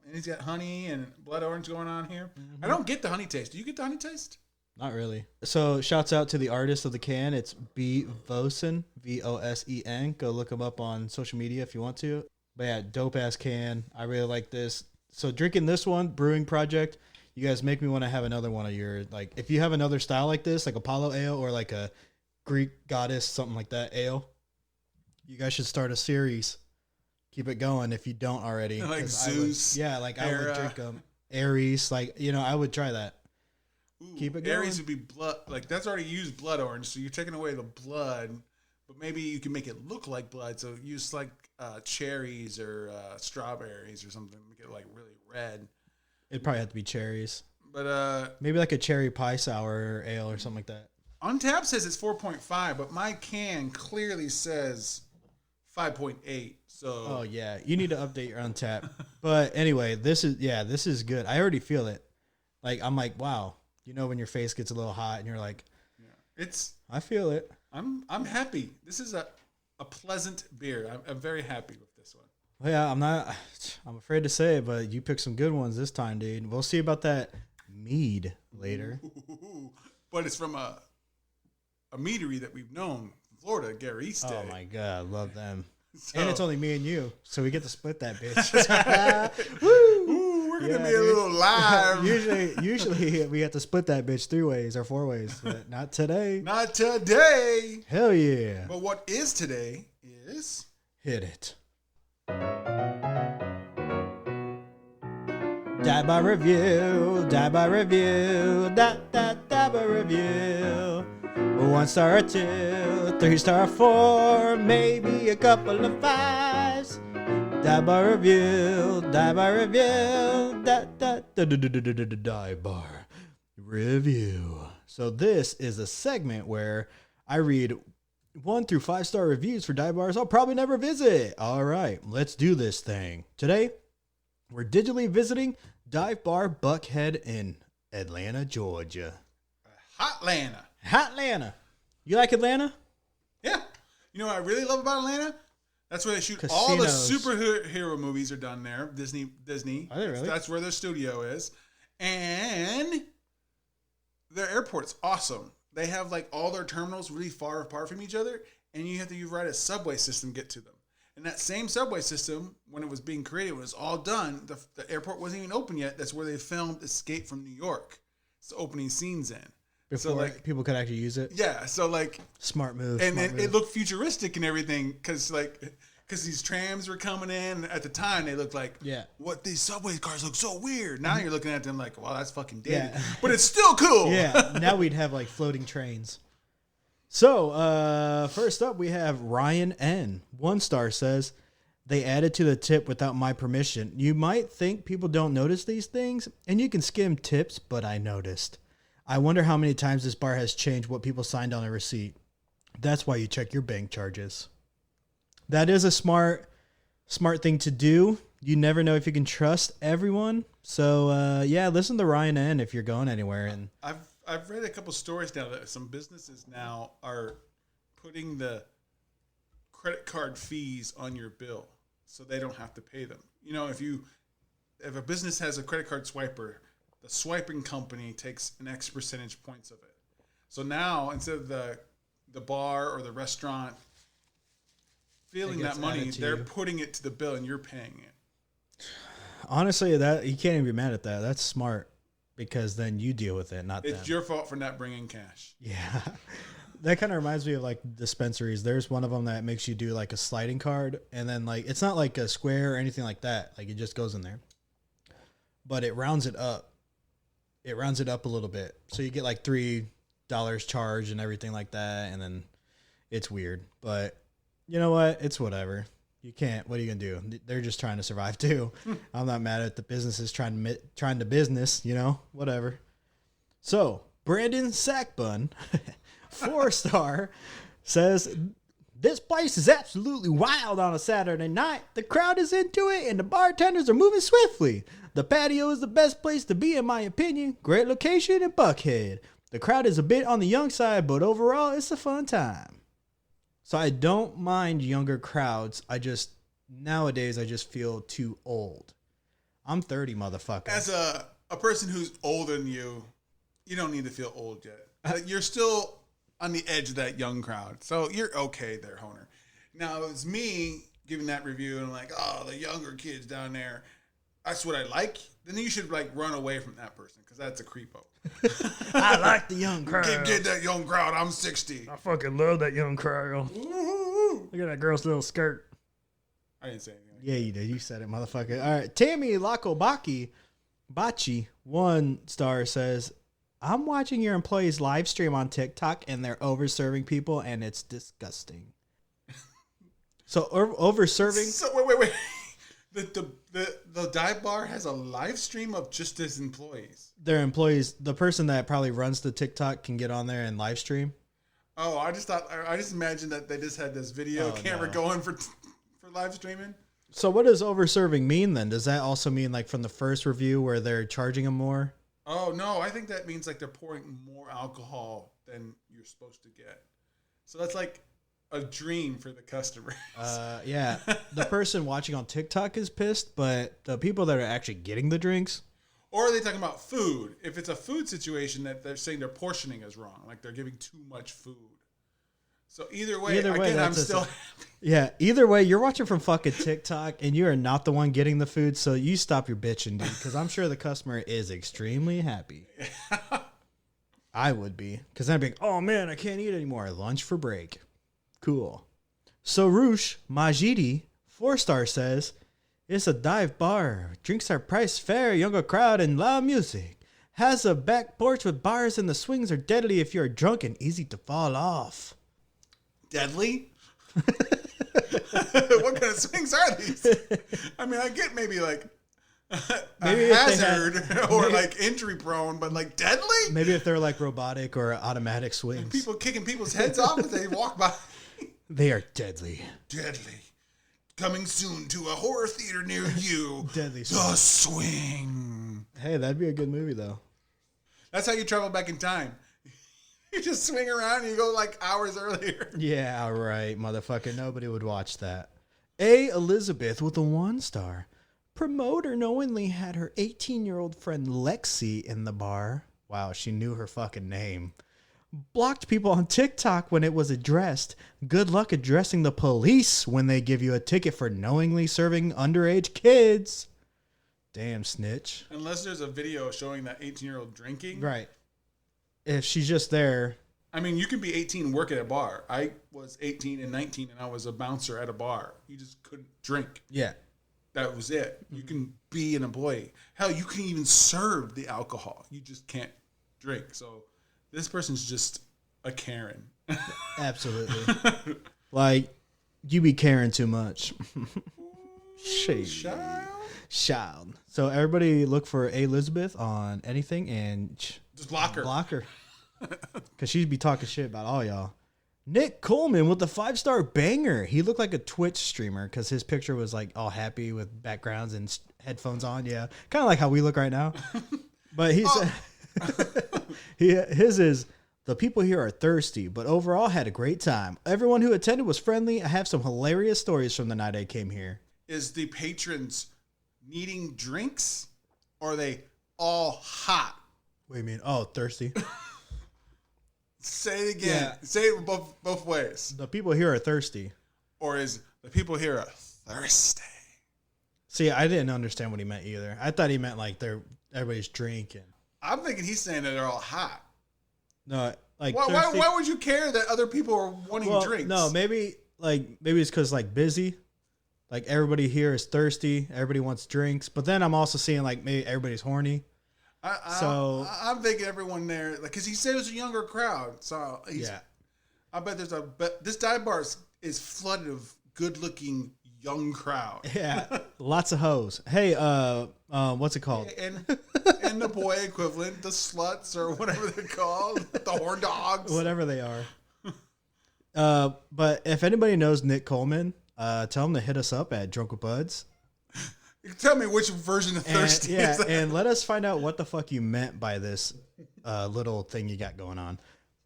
And he's got honey and blood orange going on here. Mm-hmm. I don't get the honey taste. Do you get the honey taste? Not really. So shouts out to the artist of the can. It's B Vosen, Vosen. Go look him up on social media if you want to. But yeah, dope ass can. I really like this. So drinking this one, Brewing Projekt, you guys make me want to have another one of your, like, if you have another style like this, like Apollo Ale or like a Greek goddess, something like that, ale, you guys should start a series. Keep it going if you don't already. Like Zeus. I would drink them. Aries, like, I would try that. Ooh, Keep it going. Aries would be blood. Like, that's already used blood orange, so you're taking away the blood, but maybe you can make it look like blood. So use like cherries or strawberries or something, make it like really red. It'd probably have to be cherries. But maybe like a cherry pie sour ale or something like that. On tap says it's 4.5, but my can clearly says 5.8. So oh yeah, you need to update your Untappd. But anyway, this is good. I already feel it. Like I'm like, wow. When your face gets a little hot and you're like, yeah, I feel it. I'm happy. This is a pleasant beer. I'm very happy with this one. Well, yeah, I'm afraid to say it, but you picked some good ones this time, dude. We'll see about that mead later. But it's from a meadery that we've known, Florida, Garagiste. Oh my God, love them. So, and it's only me and you, so we get to split that bitch. Woo! We're gonna be a little live. usually we have to split that bitch 3 ways or 4 ways, but not today. Not today. Hell yeah! But what is today is hit it. Die by review, die by review, die by review. 1 star or 2, 3 star or 4, maybe a couple of 5s. Die by review, die by review, die by review. So this is a segment where I read 1 through 5 star reviews for dive bars I'll probably never visit. All right, let's do this thing. Today, we're digitally visiting Dive Bar Buckhead in Atlanta, Georgia. Hotlanta. Hotlanta. You like Atlanta? Yeah. You know what I really love about Atlanta? That's where they shoot Casinos. all the superhero movies are done there. Disney. Are they really? That's where their studio is. And their airport's awesome. They have like all their terminals really far apart from each other, and you have to ride a subway system to get to them. And that same subway system, when it was being created, when it was all done, the airport wasn't even open yet. That's where they filmed Escape from New York. It's the opening scenes in. Before so like people could actually use it. Yeah, so like smart move. And it looked futuristic and everything because these trams were coming in. At the time, they looked like, what, these subway cars look so weird. Now you're looking at them like, wow, that's fucking dated. Yeah. But it's still cool. Yeah, now we'd have like floating trains. So, first up, we have Ryan N. 1 star says, they added to the tip without my permission. You might think people don't notice these things, and you can skim tips, but I noticed. I wonder how many times this bar has changed what people signed on a receipt. That's why you check your bank charges. That is a smart thing to do. You never know if you can trust everyone. So, listen to Ryan N. if you're going anywhere. And I've read a couple stories now that some businesses now are putting the credit card fees on your bill so they don't have to pay them. You know, if a business has a credit card swiper, the swiping company takes an X percentage points of it. So now instead of the bar or the restaurant feeling that money, they're putting it to the bill and you're paying it. Honestly, that you can't even be mad at that. That's smart. Because then you deal with it, not them. It's your fault for not bringing cash. Yeah. That kind of reminds me of like dispensaries. There's one of them that makes you do like a sliding card. And then like, it's not like a square or anything like that. Like it just goes in there. But it rounds it up. It rounds it up a little bit. So you get like $3 charged and everything like that. And then it's weird. But you know what? It's whatever. You can't. What are you gonna do? They're just trying to survive too. I'm not mad at the businesses trying to business. Whatever. So Brandon Sackbun, 4 star, says this place is absolutely wild on a Saturday night. The crowd is into it, and the bartenders are moving swiftly. The patio is the best place to be, in my opinion. Great location in Buckhead. The crowd is a bit on the young side, but overall, it's a fun time. So I don't mind younger crowds. Nowadays, I just feel too old. I'm 30, motherfucker. As a person who's older than you, you don't need to feel old yet. You're still on the edge of that young crowd. So you're okay there, Honer. Now, it's me giving that review and I'm like, oh, the younger kids down there, that's what I like. Then you should like run away from that person because that's a creepo. I like the young crowd. Get that young crowd. I'm 60. I fucking love that young crowd. Woo-hoo-hoo. Look at that girl's little skirt. I didn't say anything. Yeah, you did. You said it, motherfucker. All right. Tammy Lakobaki, Bachi, 1 star says, I'm watching your employees live stream on TikTok and they're over-serving people and it's disgusting. So over-serving? So wait. The dive bar has a live stream of just his employees. Their employees, the person that probably runs the TikTok can get on there and live stream. Oh, I just imagined that they just had this video camera going for live streaming. So what does over-serving mean then? Does that also mean like from the first review where they're charging them more? Oh, no, I think that means like they're pouring more alcohol than you're supposed to get. So that's like a dream for the customers. Yeah. The person watching on TikTok is pissed, but the people that are actually getting the drinks. Or are they talking about food? If it's a food situation that they're saying their portioning is wrong, like they're giving too much food. So either way again, I'm still... Yeah, either way, you're watching from fucking TikTok and you are not the one getting the food, so you stop your bitching, dude, because I'm sure the customer is extremely happy. I would be, because I'd be like, oh man, I can't eat anymore. Lunch for break. Cool. So Roosh Majidi, 4 star says, it's a dive bar. Drinks are priced fair, younger crowd, and loud music. Has a back porch with bars and the swings are deadly if you're drunk and easy to fall off. Deadly? What kind of swings are these? I mean, I get maybe like maybe a hazard or like injury prone, but like deadly? Maybe if they're like robotic or automatic swings. People kicking people's heads off as they walk by. They are deadly. Deadly. Coming soon to a horror theater near you. Deadly The Swing. Hey, that'd be a good movie though. That's how you travel back in time. You just swing around and you go like hours earlier. Yeah, right, motherfucker. Nobody would watch that. A. Elizabeth with a 1 star. Promoter knowingly had her 18-year-old friend Lexi in the bar. Wow, she knew her fucking name. Blocked people on TikTok when it was addressed. Good luck addressing the police when they give you a ticket for knowingly serving underage kids. Damn snitch. Unless there's a video showing that 18-year-old drinking. Right. If she's just there. I mean, you can be 18 and work at a bar. I was 18 and 19 and I was a bouncer at a bar. You just couldn't drink. Yeah. That was it. You can be an employee. Hell, you can even serve the alcohol. You just can't drink. So this person's just a Karen. Absolutely. Like, you be caring too much. Child. So everybody look for Elizabeth on anything and just block her. Block her. Because she'd be talking shit about all y'all. Nick Coleman with the 5-star banger. He looked like a Twitch streamer because his picture was like all happy with backgrounds and headphones on. Yeah. Kind of like how we look right now. But he said, his is, the people here are thirsty, but overall had a great time. Everyone who attended was friendly. I have some hilarious stories from the night I came here. Is the patrons needing drinks or are they all hot? What do you mean? Oh, thirsty. Say it again. Yeah. Say it both ways. The people here are thirsty. Or is the people here are thirsty? See, I didn't understand what he meant either. I thought he meant like everybody's drinking. I'm thinking he's saying that they're all hot. No, like why would you care that other people are wanting drinks? No, maybe it's because like busy. Like everybody here is thirsty. Everybody wants drinks. But then I'm also seeing like maybe everybody's horny. I'm thinking everyone there, like, because he said it was a younger crowd. So I bet this dive bar is flooded of good-looking young crowd. Yeah, lots of hoes. Hey, what's it called? And the boy equivalent, the sluts or whatever they're called, the horn dogs, whatever they are. But if anybody knows Nick Coleman, tell him to hit us up at Drunk with Buds. Tell me which version of thirsty is that? And let us find out what the fuck you meant by this little thing you got going on.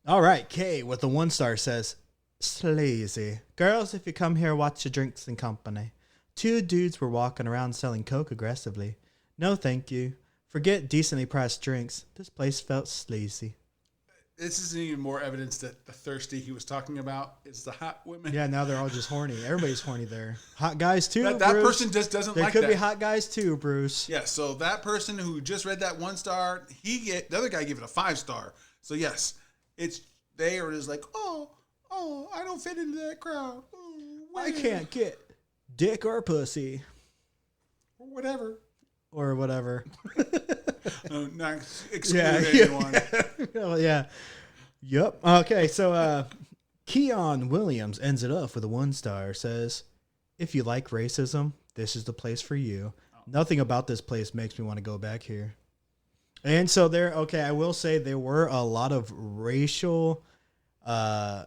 All right, Kay with the 1 star says, sleazy. Girls, if you come here, watch your drinks and company. 2 dudes were walking around selling coke aggressively. No thank you. Forget decently priced drinks. This place felt sleazy. This is even more evidence that the thirsty he was talking about is the hot women. Yeah, now they're all just horny. Everybody's horny there. Hot guys too. That Bruce. person just doesn't There like could that. be hot guys too, Bruce. Yeah, so that person who just read that 1 star, the other guy gave it a 5 star. So yes, they are just like, oh, I don't fit into that crowd. I can't get dick or pussy Or whatever. or whatever. Not exclude anyone. Oh, yeah. Yep. Okay, so Keon Williams ends it off with a 1 star. Says, if you like racism, this is the place for you. Nothing about this place makes me want to go back here. And so I will say there were a lot of racial, very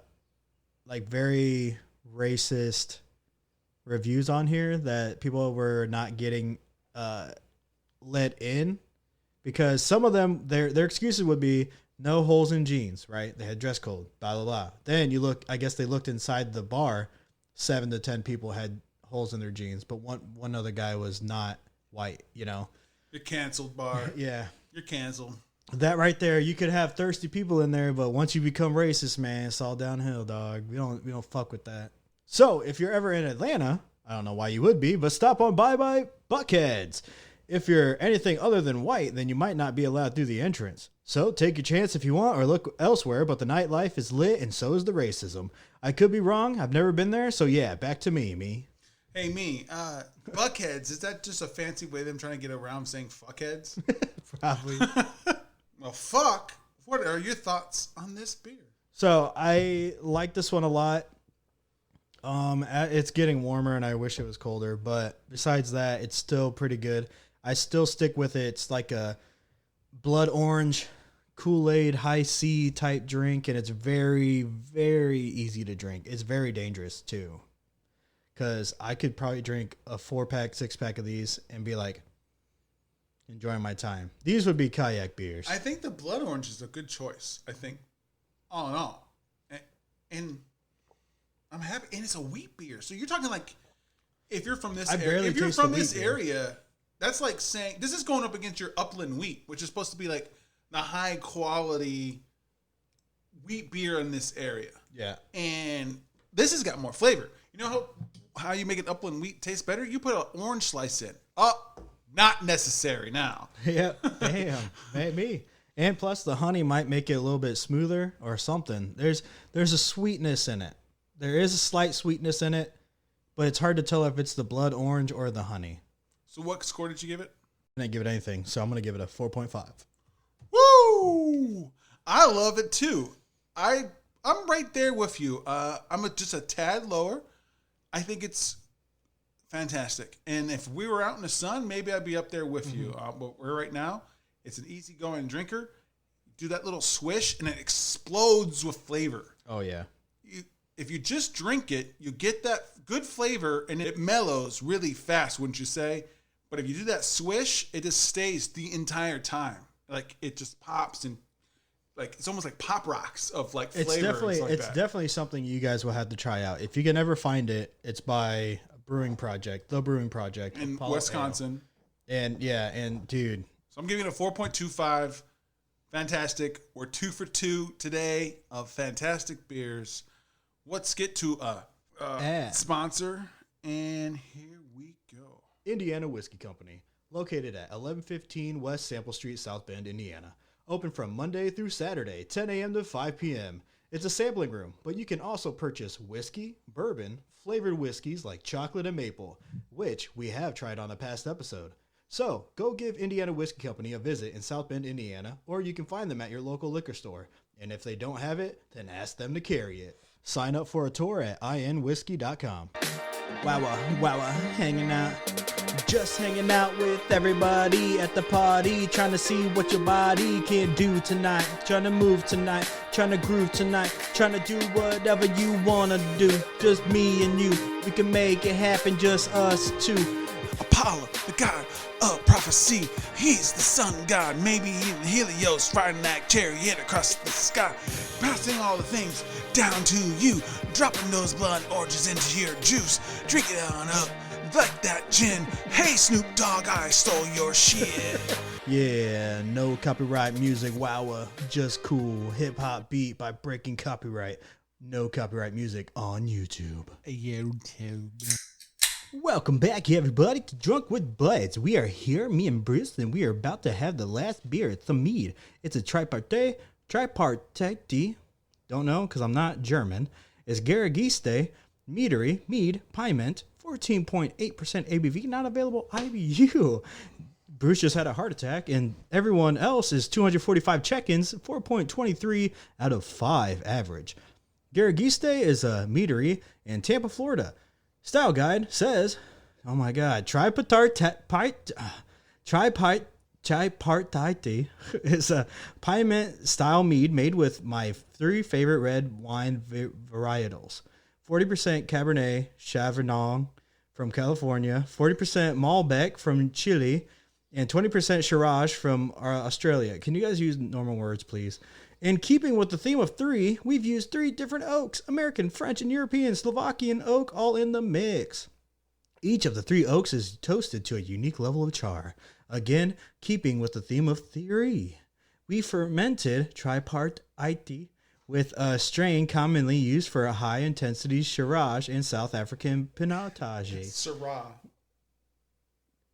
racist reviews on here that people were not getting let in, because some of them, their excuses would be no holes in jeans, right? They had dress code, blah, blah, blah. Then I guess they looked inside the bar, 7 to 10 people had holes in their jeans, but one other guy was not white, You're canceled, bar. Yeah. You're canceled. That right there, you could have thirsty people in there, but once you become racist, man, it's all downhill, dog. We don't fuck with that. So if you're ever in Atlanta, I don't know why you would be, but stop on by Buckheads. If you're anything other than white, then you might not be allowed through the entrance. So take your chance if you want, or look elsewhere, but the nightlife is lit and so is the racism. I could be wrong. I've never been there, so yeah, back to me. Hey, Buckheads, is that just a fancy way of them trying to get around saying fuckheads? Probably. Well, fuck. What are your thoughts on this beer? So I like this one a lot. It's getting warmer and I wish it was colder, but besides that, it's still pretty good. I still stick with it. It's like a blood orange Kool-Aid high C type drink, and it's very, very easy to drink. It's very dangerous too, because I could probably drink a 4-pack, 6-pack of these and be like enjoying my time. These would be kayak beers. I think the blood orange is a good choice. I think all in all, and I'm happy. And it's a wheat beer, so you're talking like if you're from this area, area, that's like saying this is going up against your upland wheat, which is supposed to be like the high quality wheat beer in this area. Yeah, and this has got more flavor. You know how you make an upland wheat taste better? You put an orange slice in. Not necessary now. Yeah, damn, maybe. And plus, the honey might make it a little bit smoother or something. There's a sweetness in it. There is a slight sweetness in it, but it's hard to tell if it's the blood orange or the honey. So what score did you give it? I didn't give it anything, so I'm going to give it a 4.5. Woo! I love it too. I'm right there with you. I'm just a tad lower. I think it's fantastic. And if we were out in the sun, maybe I'd be up there with you. But we're right now, it's an easygoing drinker. Do that little swish, and it explodes with flavor. Oh, yeah. If you just drink it, you get that good flavor, and it mellows really fast, wouldn't you say? But if you do that swish, it just stays the entire time. Like, it just pops, and like it's almost like pop rocks of like flavor. It's definitely something you guys will have to try out. If you can ever find it, it's by Brewing Projekt, the Brewing Projekt in Apollo Wisconsin. Ale. And dude, so I'm giving it a 4.25. Fantastic. We're 2 for 2 today of fantastic beers. Let's get to a sponsor, and here we go. Indiana Whiskey Company, located at 1115 West Sample Street, South Bend, Indiana. Open from Monday through Saturday, 10 a.m. to 5 p.m. It's a sampling room, but you can also purchase whiskey, bourbon, flavored whiskeys like chocolate and maple, which we have tried on a past episode. So, go give Indiana Whiskey Company a visit in South Bend, Indiana, or you can find them at your local liquor store. And if they don't have it, then ask them to carry it. Sign up for a tour at inwhiskey.com. Wow, hanging out. Just hanging out with everybody at the party, trying to see what your body can do tonight. Trying to move tonight, trying to groove tonight, trying to do whatever you want to do. Just me and you, we can make it happen, just us two. Apollo, the god of prophecy, he's the sun god, maybe even Helios, riding that chariot across the sky, passing all the things down to you, dropping those blood oranges into your juice, drink it on up like that gin. Hey Snoop Dogg, I stole your shit. Yeah, no copyright music. Wow, just cool hip hop beat by breaking copyright. No copyright music on YouTube. Welcome back, everybody, to Drunk with Buds. We are here, me and Bruce, and we are about to have the last beer. It's a mead. It's a Tripartite. Don't know, because I'm not German. It's Garagiste, Meadery, mead, Pint, 14.8% ABV, not available IBU. Bruce just had a heart attack, and everyone else is 245 check-ins, 4.23 out of 5 average. Garagiste is a meadery in Tampa, Florida. Style guide says, oh my god, Tripartite is a Pint style mead made with my 3 favorite red wine varietals. 40% Cabernet Sauvignon from California, 40% Malbec from Chile, and 20% Shiraz from Australia. Can you guys use normal words, please? In keeping with the theme of 3, we've used 3 different oaks, American, French, and European, Slovakian oak, all in the mix. Each of the 3 oaks is toasted to a unique level of char. Again, keeping with the theme of 3. We fermented Tripartite with a strain commonly used for a high-intensity Shiraz and South African Pinotage. Syrah.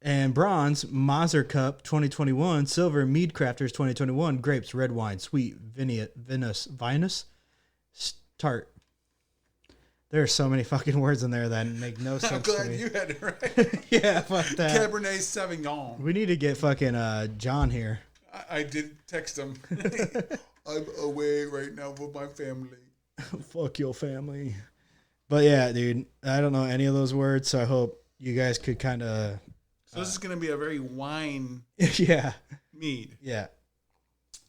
And bronze, Mazer Cup 2021, silver, Mead Crafters 2021, grapes, red wine, sweet, vinous, tart. There are so many fucking words in there that make no sense I'm to glad me. you had it right. Yeah, fuck that. Cabernet Sauvignon. We need to get fucking John here. I did text him. I'm away right now with my family. Fuck your family. But yeah, dude, I don't know any of those words, so I hope you guys could kind of... So this is going to be a very wine yeah. mead. Yeah.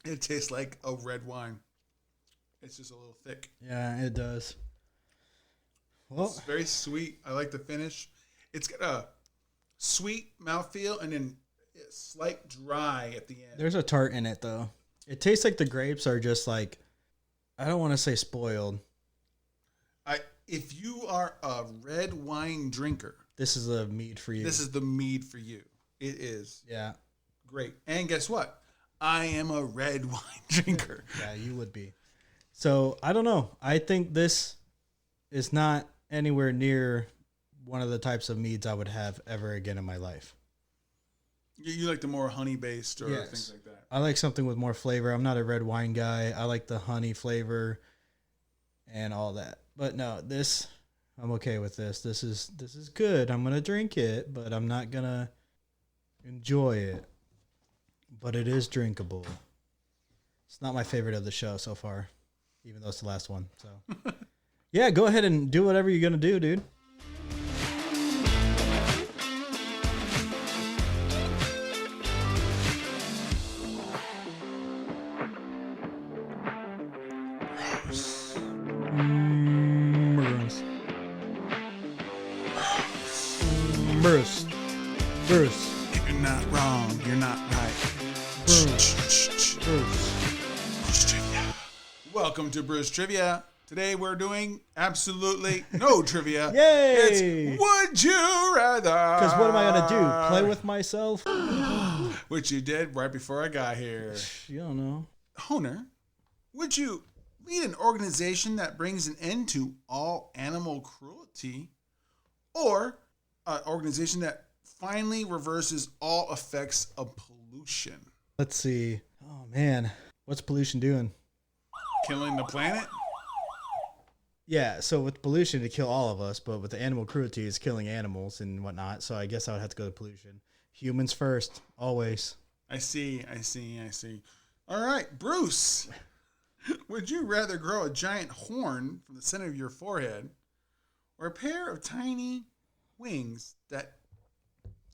It tastes like a red wine. It's just a little thick. Yeah, it does. Well, It's very sweet. I like the finish. It's got a sweet mouthfeel and then a slight dry at the end. there's a tart in it, though. It tastes like the grapes are just like, I don't want to say spoiled. If you are a red wine drinker, This is a mead for you. this is the mead for you. It is Yeah. great. And guess what? I am a red wine drinker. Yeah, you would be. So, I don't know. I think this is not anywhere near one of the types of meads I would have ever again in my life. You like the more honey-based or Yes. things like that. I like something with more flavor. I'm not a red wine guy. I like the honey flavor and all that. But no, this, I'm okay with this. This is good. I'm going to drink it, but I'm not going to enjoy it. But it is drinkable. It's not my favorite of the show so far, even though it's the last one. So, yeah, go ahead and do whatever you're going to do, dude. Bruce. You're not wrong. You're not right. Bruce. Bruce Trivia. Welcome to Bruce Trivia. Today we're doing absolutely no trivia. Yay! It's Would You Rather. Because what am I going to do? Play with myself? Which you did right before I got here. You don't know. Honer, would you lead an organization that brings an end to all animal cruelty, or an organization that finally reverses all effects of pollution? Let's see. Oh, man. What's pollution doing? Killing the planet? Yeah, so with pollution, to kill all of us, but with the animal cruelty, it's killing animals and whatnot. So I guess I would have to go to pollution. Humans first, always. I see. All right, Bruce. Would you rather grow a giant horn from the center of your forehead or a pair of tiny wings that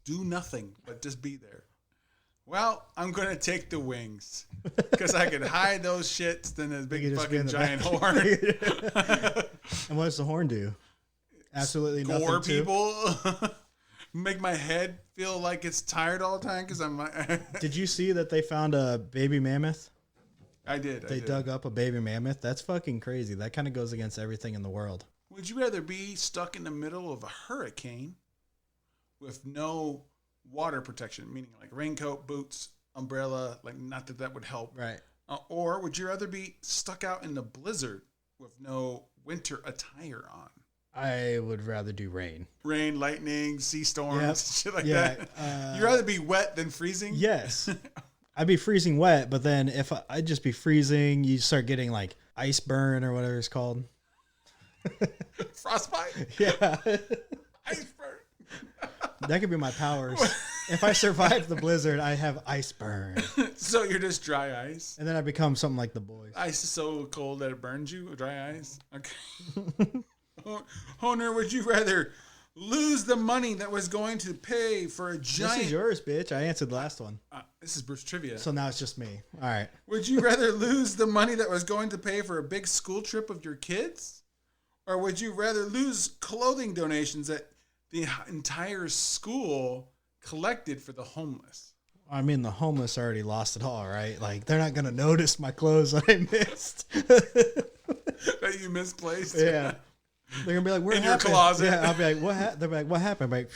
do nothing but just be there? Well, I'm going to take the wings because I could hide those shits than a big fucking giant horn. And what does the horn do? Absolutely nothing. Gore too. people. Make my head feel like it's tired all the time because I'm. Did you see that they found a baby mammoth? I did. They dug up a baby mammoth. That's fucking crazy. That kind of goes against everything in the world. Would you rather be stuck in the middle of a hurricane with no water protection, meaning like raincoat, boots, umbrella, like not that would help. Right. Or would you rather be stuck out in the blizzard with no winter attire on? I would rather do rain. Rain, lightning, sea storms, shit like Yeah, that. You'd rather be wet than freezing? Yes. I'd be freezing wet, but then if I'd just be freezing, you start getting like ice burn or whatever it's called. Frostbite? Yeah. Iceberg. That could be my powers. If I survive the blizzard, I have ice burn. So you're just dry ice? And then I become something like the boys. Ice is so cold that it burns you? Dry ice? Okay. Honer, would you rather lose the money that was going to pay for a giant... This is yours, bitch. I answered the last one. This is Bruce Trivia. So now it's just me. All right. Would you rather lose the money that was going to pay for a big school trip of your kids? Or would you rather lose clothing donations that the entire school collected for the homeless? I mean, the homeless already lost it all, right? Like, they're not going to notice my clothes that I missed. That you misplaced? Yeah. They're going to be like, where In happened? your closet. Yeah, I'll be like, what happened? They're like, what happened? I'm like,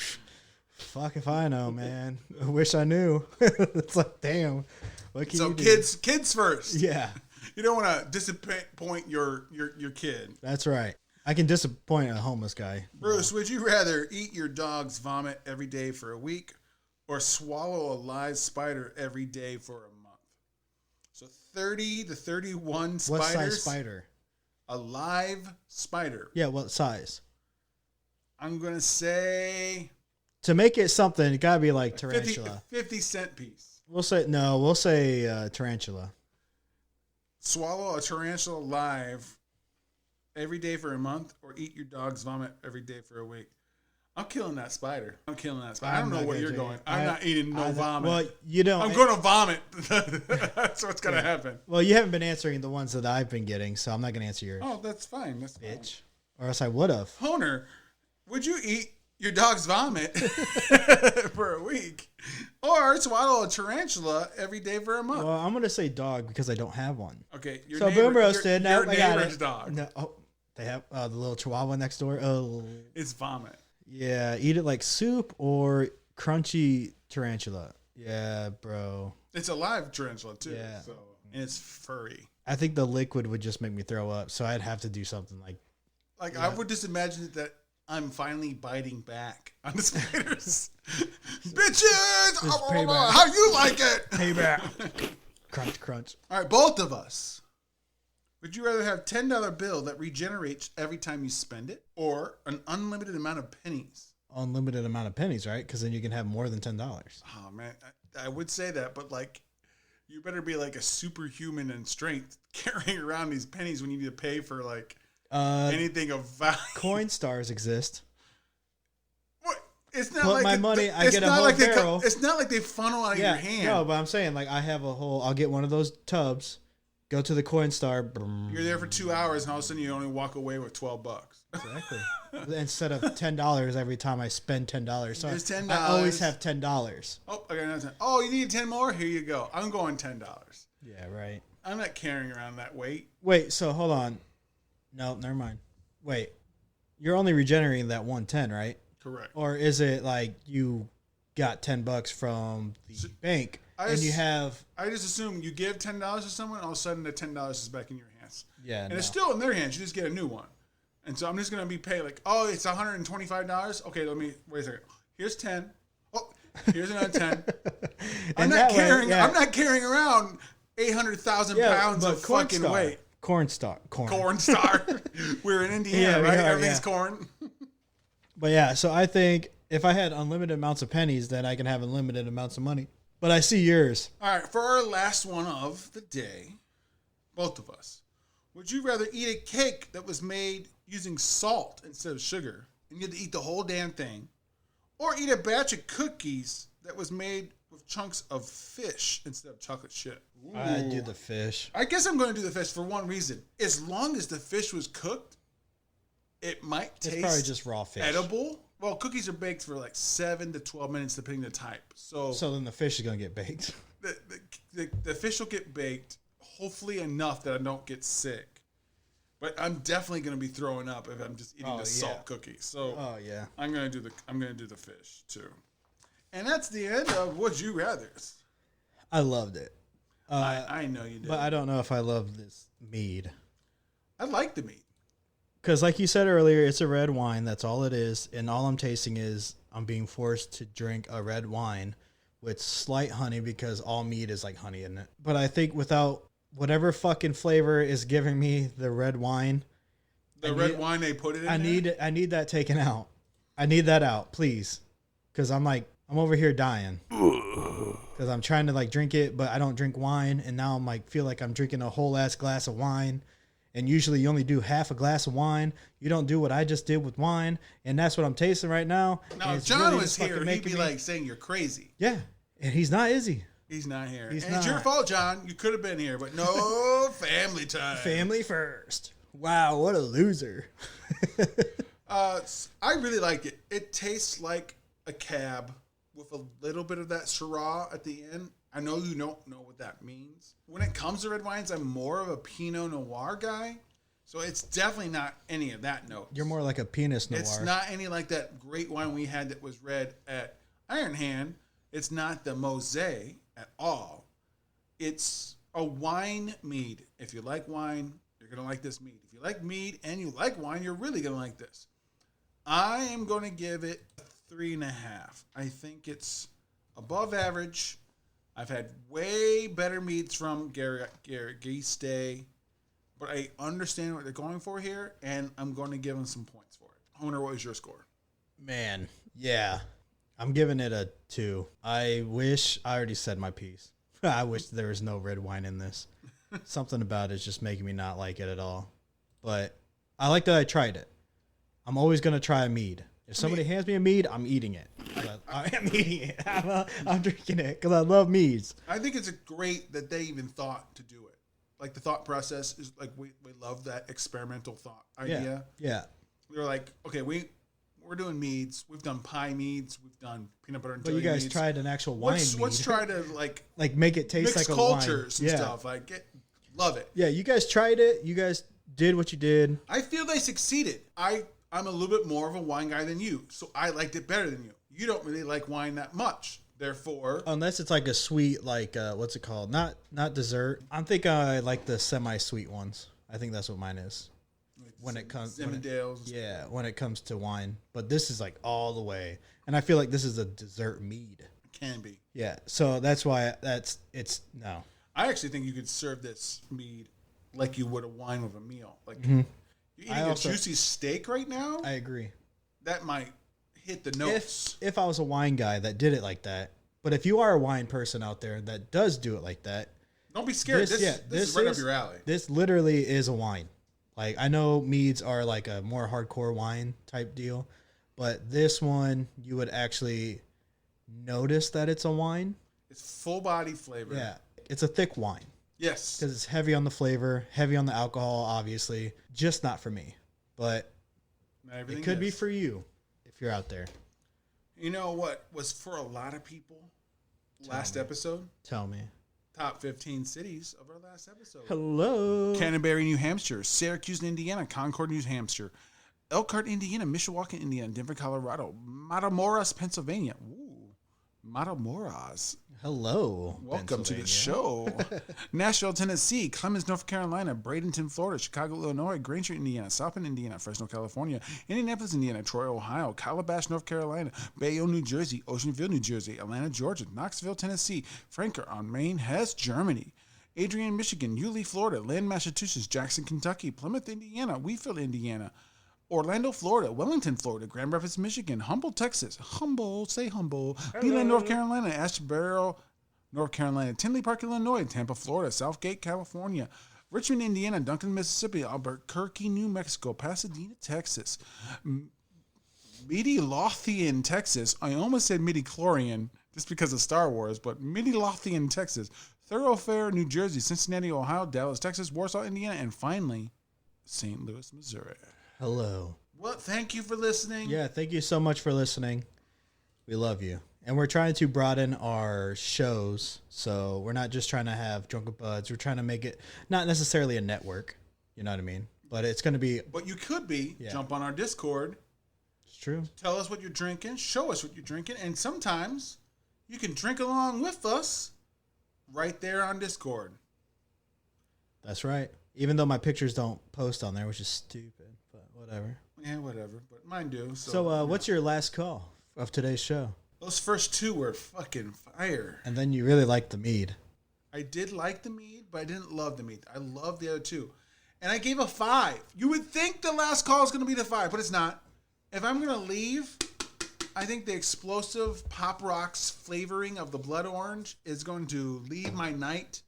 fuck if I know, man. I wish I knew. It's like, damn. What can So you do? kids first. Yeah. You don't want to disappoint your kid. That's right. I can disappoint a homeless guy. Bruce, would you rather eat your dog's vomit every day for a week or swallow a live spider every day for a month? So 30 to 31 spiders. What size spider? A live spider. Yeah, what size? I'm going to say To make it something, it gotta be like 50, tarantula. 50-cent piece. We'll say tarantula. Swallow a tarantula live every day for a month or eat your dog's vomit every day for a week. I'm killing that spider. I don't know where you're going. I'm not eating no vomit. Well, you don't. I'm going to vomit. That's what's going to happen. Well, you haven't been answering the ones that I've been getting, so I'm not gonna answer yours, Oh, that's fine. That's fine. bitch. Or else I would have. Honer, would you eat your dog's vomit for a week or swallow a tarantula every day for a month? Well, I'm gonna say dog because I don't have one. Okay, your So neighbor, boom roasted. Your Now I got neighbor's it. dog. No, they have the little chihuahua next door. Oh, It's vomit. yeah. Eat it like soup or crunchy tarantula. Yeah, bro. It's a live tarantula too. Yeah. So, and it's furry. I think the liquid would just make me throw up, so I'd have to do something like. Like I would just imagine that I'm finally biting back on the spiders. Bitches! payback. How you like it? Payback. Crunch, crunch. All right, both of us. Would you rather have $10 bill that regenerates every time you spend it or an unlimited amount of pennies? Unlimited amount of pennies, right? Because then you can have more than $10. Oh, man. I would say that, but like, you better be like a superhuman in strength carrying around these pennies when you need to pay for like anything of value. Coin stars exist. What? It's not Put like my money, I it's get a not whole like barrel. It's not like they funnel out of your hand. No, but I'm saying like I have a whole. I'll get one of those tubs, go to the coin star. You're there for 2 hours, and all of a sudden you only walk away with $12. Exactly. Instead of $10 every time I spend $10. So There's $10. I always have $10. Oh, I got another 10. Oh, you need 10 more? Here you go. I'm going $10. Yeah, right. I'm not carrying around that weight. Wait, so hold on. No, never mind. Wait, you're only regenerating that 110, right? Correct. Or is it like you got $10 from the bank and you have? I just assume you give $10 to someone, all of a sudden the $10 is back in your hands. Yeah, And no. it's still in their hands. You just get a new one. And so I'm just going to be paid like, oh, it's $125. Okay, let me, wait a second. Here's 10. Oh, here's another 10. I'm not carrying around 800,000 pounds of fucking weight. Corn star. Corn star. We're in Indiana, Yeah, we right? are, Everything's yeah. corn. But yeah, so I think if I had unlimited amounts of pennies, then I can have unlimited amounts of money. But I see yours. All right, for our last one of the day, both of us, would you rather eat a cake that was made using salt instead of sugar, and you had to eat the whole damn thing, or eat a batch of cookies that was made with chunks of fish instead of chocolate chip? I do the fish. I guess I'm going to do the fish for one reason. As long as the fish was cooked, it might taste It's probably just raw fish. edible. Well, cookies are baked for like 7 to 12 minutes, depending on the type. So then the fish is gonna get baked. the fish will get baked, hopefully enough that I don't get sick. But I'm definitely going to be throwing up if I'm just eating the salt cookie. So Oh yeah. I'm going to do the fish too. And that's the end of Would You Rathers. I loved it. I know you did. But I don't know if I love this mead. I like the mead. Because like you said earlier, it's a red wine. That's all it is. And all I'm tasting is I'm being forced to drink a red wine with slight honey because all mead is like honey in it. But I think without whatever fucking flavor is giving me the red wine, Wine they put it in. I need that taken out. I need that out, please. Because I'm over here dying. Because I'm trying to like drink it, but I don't drink wine. And now I'm like, feel like I'm drinking a whole ass glass of wine. And usually you only do half a glass of wine. You don't do what I just did with wine. And that's what I'm tasting right now. Now, if John was here, he'd be like saying you're crazy. Yeah. And he's not, is he? He's not here. He's and not. It's your fault, John. You could have been here, but no family time. Family first. Wow, what a loser. I really like it. It tastes like a cab with a little bit of that Syrah at the end. I know you don't know what that means. When it comes to red wines, I'm more of a Pinot Noir guy. So it's definitely not any of that note. You're more like a penis noir. It's not any like that great wine we had that was red at Iron Hand. It's not the Mosaic at all. It's a wine mead. If you like wine, you're going to like this mead. If you like mead and you like wine, you're really going to like this. I am going to give it 3.5. I think it's above average. I've had way better meads from Garagiste, but I understand what they're going for here, and I'm going to give them some points for it. Honer, what was your score? Man, yeah. I'm giving it a 2. I already said my piece. I wish there was no red wine in this. Something about it is just making me not like it at all. But I like that I tried it. I'm always going to try a mead. If somebody hands me a mead, I'm eating it. I am eating it. I'm drinking it because I love meads. I think it's great that they even thought to do it. Like the thought process is like we love that experimental thought idea. Yeah. We were like, okay, we're doing meads. We've done pie meads. We've done peanut butter and But jelly you guys meads. tried an actual wine mead. Let's try to like make it taste mix like a wine. cultures and stuff. Love it. Yeah, you guys tried it. You guys did what you did. I feel they succeeded. I'm a little bit more of a wine guy than you, so I liked it better than you. You don't really like wine that much. Therefore, unless it's like a sweet, like what's it called? Not dessert. I'm thinking I like the semi-sweet ones. I think that's what mine is. When it comes, Zinfandels. When it comes to wine. But this is like all the way, and I feel like this is a dessert mead. It can be. Yeah, so that's why it's no. I actually think you could serve this mead like you would a wine with a meal. Like you're eating a juicy steak right now. I agree. That might hit the notes. If I was a wine guy that did it like that, but if you are a wine person out there that does do it like that, don't be scared. This is right up your alley. This literally is a wine. Like I know meads are like a more hardcore wine type deal, but this one you would actually notice that it's a wine. It's full body flavor. Yeah, it's a thick wine. Yes. Because it's heavy on the flavor, heavy on the alcohol, obviously. Just not for me. But it could be for you if you're out there. You know what was for a lot of people last episode? Tell me. Top 15 cities of our last episode. Hello. Canterbury, New Hampshire. Syracuse, Indiana. Concord, New Hampshire. Elkhart, Indiana. Mishawaka, Indiana. Denver, Colorado. Matamoros, Pennsylvania. Ooh. Matamoros. Hello. Welcome to the show. Nashville, Tennessee. Clemens, North Carolina. Bradenton, Florida. Chicago, Illinois. Granger, Indiana. South Bend, Indiana. Fresno, California. Indianapolis, Indiana. Troy, Ohio. Calabash, North Carolina. Bayonne, New Jersey. Oceanville, New Jersey. Atlanta, Georgia. Knoxville, Tennessee. Franker on Main, Hesse, Germany. Adrian, Michigan. Yulee, Florida. Lynn, Massachusetts. Jackson, Kentucky. Plymouth, Indiana. Wheatfield, Indiana. Orlando, Florida, Wellington, Florida, Grand Rapids, Michigan, Humble, Texas, say humble, Beeland, North Carolina, Asheboro, North Carolina, Tinley Park, Illinois, Tampa, Florida, Southgate, California, Richmond, Indiana, Duncan, Mississippi, Albuquerque, New Mexico, Pasadena, Texas, Midlothian, Texas. I almost said midichlorian just because of Star Wars, but Midlothian, Texas, Thoroughfare, New Jersey, Cincinnati, Ohio, Dallas, Texas, Warsaw, Indiana, and finally, St. Louis, Missouri. Hello. Well, thank you for listening. Yeah, thank you so much for listening. We love you. And we're trying to broaden our shows. So we're not just trying to have Drunk with Buds. We're trying to make it not necessarily a network. You know what I mean? But it's going to be. But you could be. Yeah. Jump on our Discord. It's true. Tell us what you're drinking. Show us what you're drinking. And sometimes you can drink along with us right there on Discord. That's right. Even though my pictures don't post on there, which is stupid, but whatever. Yeah, whatever. But mine do. So, what's your last call of today's show? Those first two were fucking fire. And then you really liked the mead. I did like the mead, but I didn't love the mead. I loved the other two. And I gave a 5. You would think the last call is going to be the 5, but it's not. If I'm going to leave, I think the explosive Pop Rocks flavoring of the blood orange is going to lead my night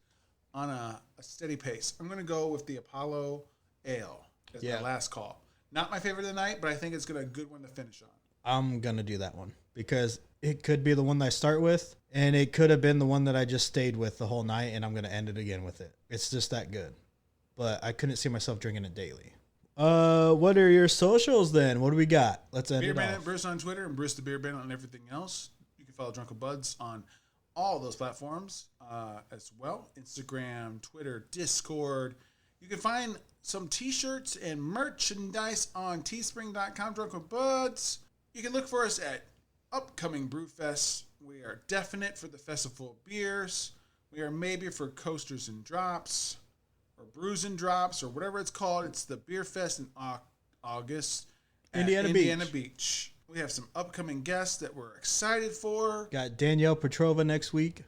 on a steady pace. I'm going to go with the Apollo Ale as my last call. Not my favorite of the night, but I think it's going to be a good one to finish on. I'm going to do that one because it could be the one that I start with, and it could have been the one that I just stayed with the whole night, and I'm going to end it again with it. It's just that good. But I couldn't see myself drinking it daily. What are your socials then? What do we got? Let's end Beer it Bandit off. Bruce on Twitter and Bruce the Beer Bandit on everything else. You can follow Drunken Buds on all those platforms as well. Instagram, Twitter, Discord. You can find some t-shirts and merchandise on teespring.com, Drunken Buds. You can look for us at upcoming Brewfests. We are definite for the Festival of Beers. We are maybe for Coasters and Drops or Brews and Drops or whatever it's called. It's the Beer Fest in August at Indiana Beach. We have some upcoming guests that we're excited for. Got Danielle Petrova next week.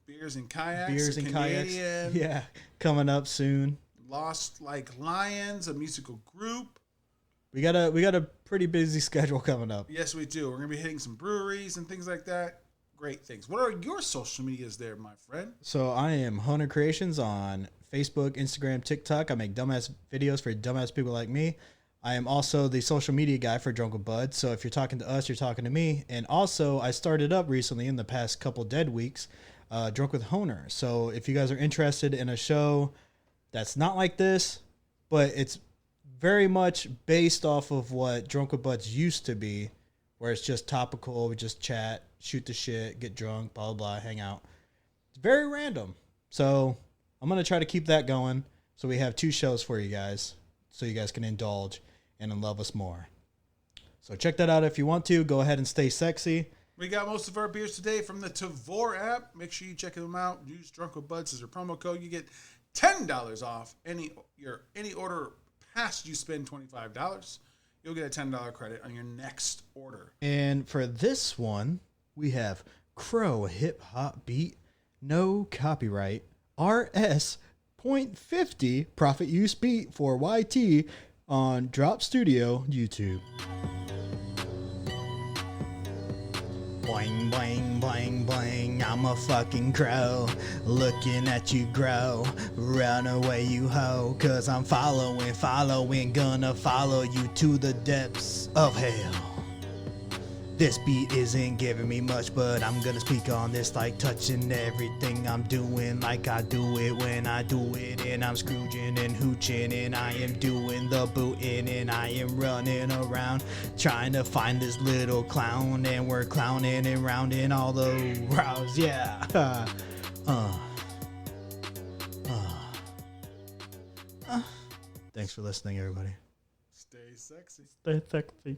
Beers and Kayaks. Beers and Canadian. Kayaks. Yeah, coming up soon. Lost Like Lions, a musical group. We got a pretty busy schedule coming up. Yes, we do. We're going to be hitting some breweries and things like that. Great things. What are your social medias there, my friend? So I am Honer Creations on Facebook, Instagram, TikTok. I make dumbass videos for dumbass people like me. I am also the social media guy for Drunken Bud. So if you're talking to us, you're talking to me. And also, I started up recently in the past couple dead weeks, Drunk with Honer. So if you guys are interested in a show that's not like this, but it's very much based off of what Drunken Buds used to be, where it's just topical, we just chat, shoot the shit, get drunk, blah, blah, blah, hang out. It's very random. So I'm going to try to keep that going. So we have 2 shows for you guys, so you guys can indulge and love us more. So check that out if you want to. Go ahead and stay sexy. We got most of our beers today from the Tavor app. Make sure you check them out. Use Drunken Buds as your promo code. You get $10 off any order past you spend $25. You'll get a $10 credit on your next order. And for this one, we have Crow Hip Hop Beat, no copyright, RS.50 profit use beat for YT on Drop Studio YouTube. Boing, boing, boing, boing, I'm a fucking crow, looking at you grow, run away you hoe, cause I'm following, gonna follow you to the depths of hell. This beat isn't giving me much, but I'm gonna speak on this like touching everything I'm doing like I do it when I do it, and I'm Scrooging and hooching, and I am doing the booting, and I am running around trying to find this little clown, and we're clowning and rounding all the rows, yeah. Thanks for listening, everybody. Stay sexy. Stay sexy.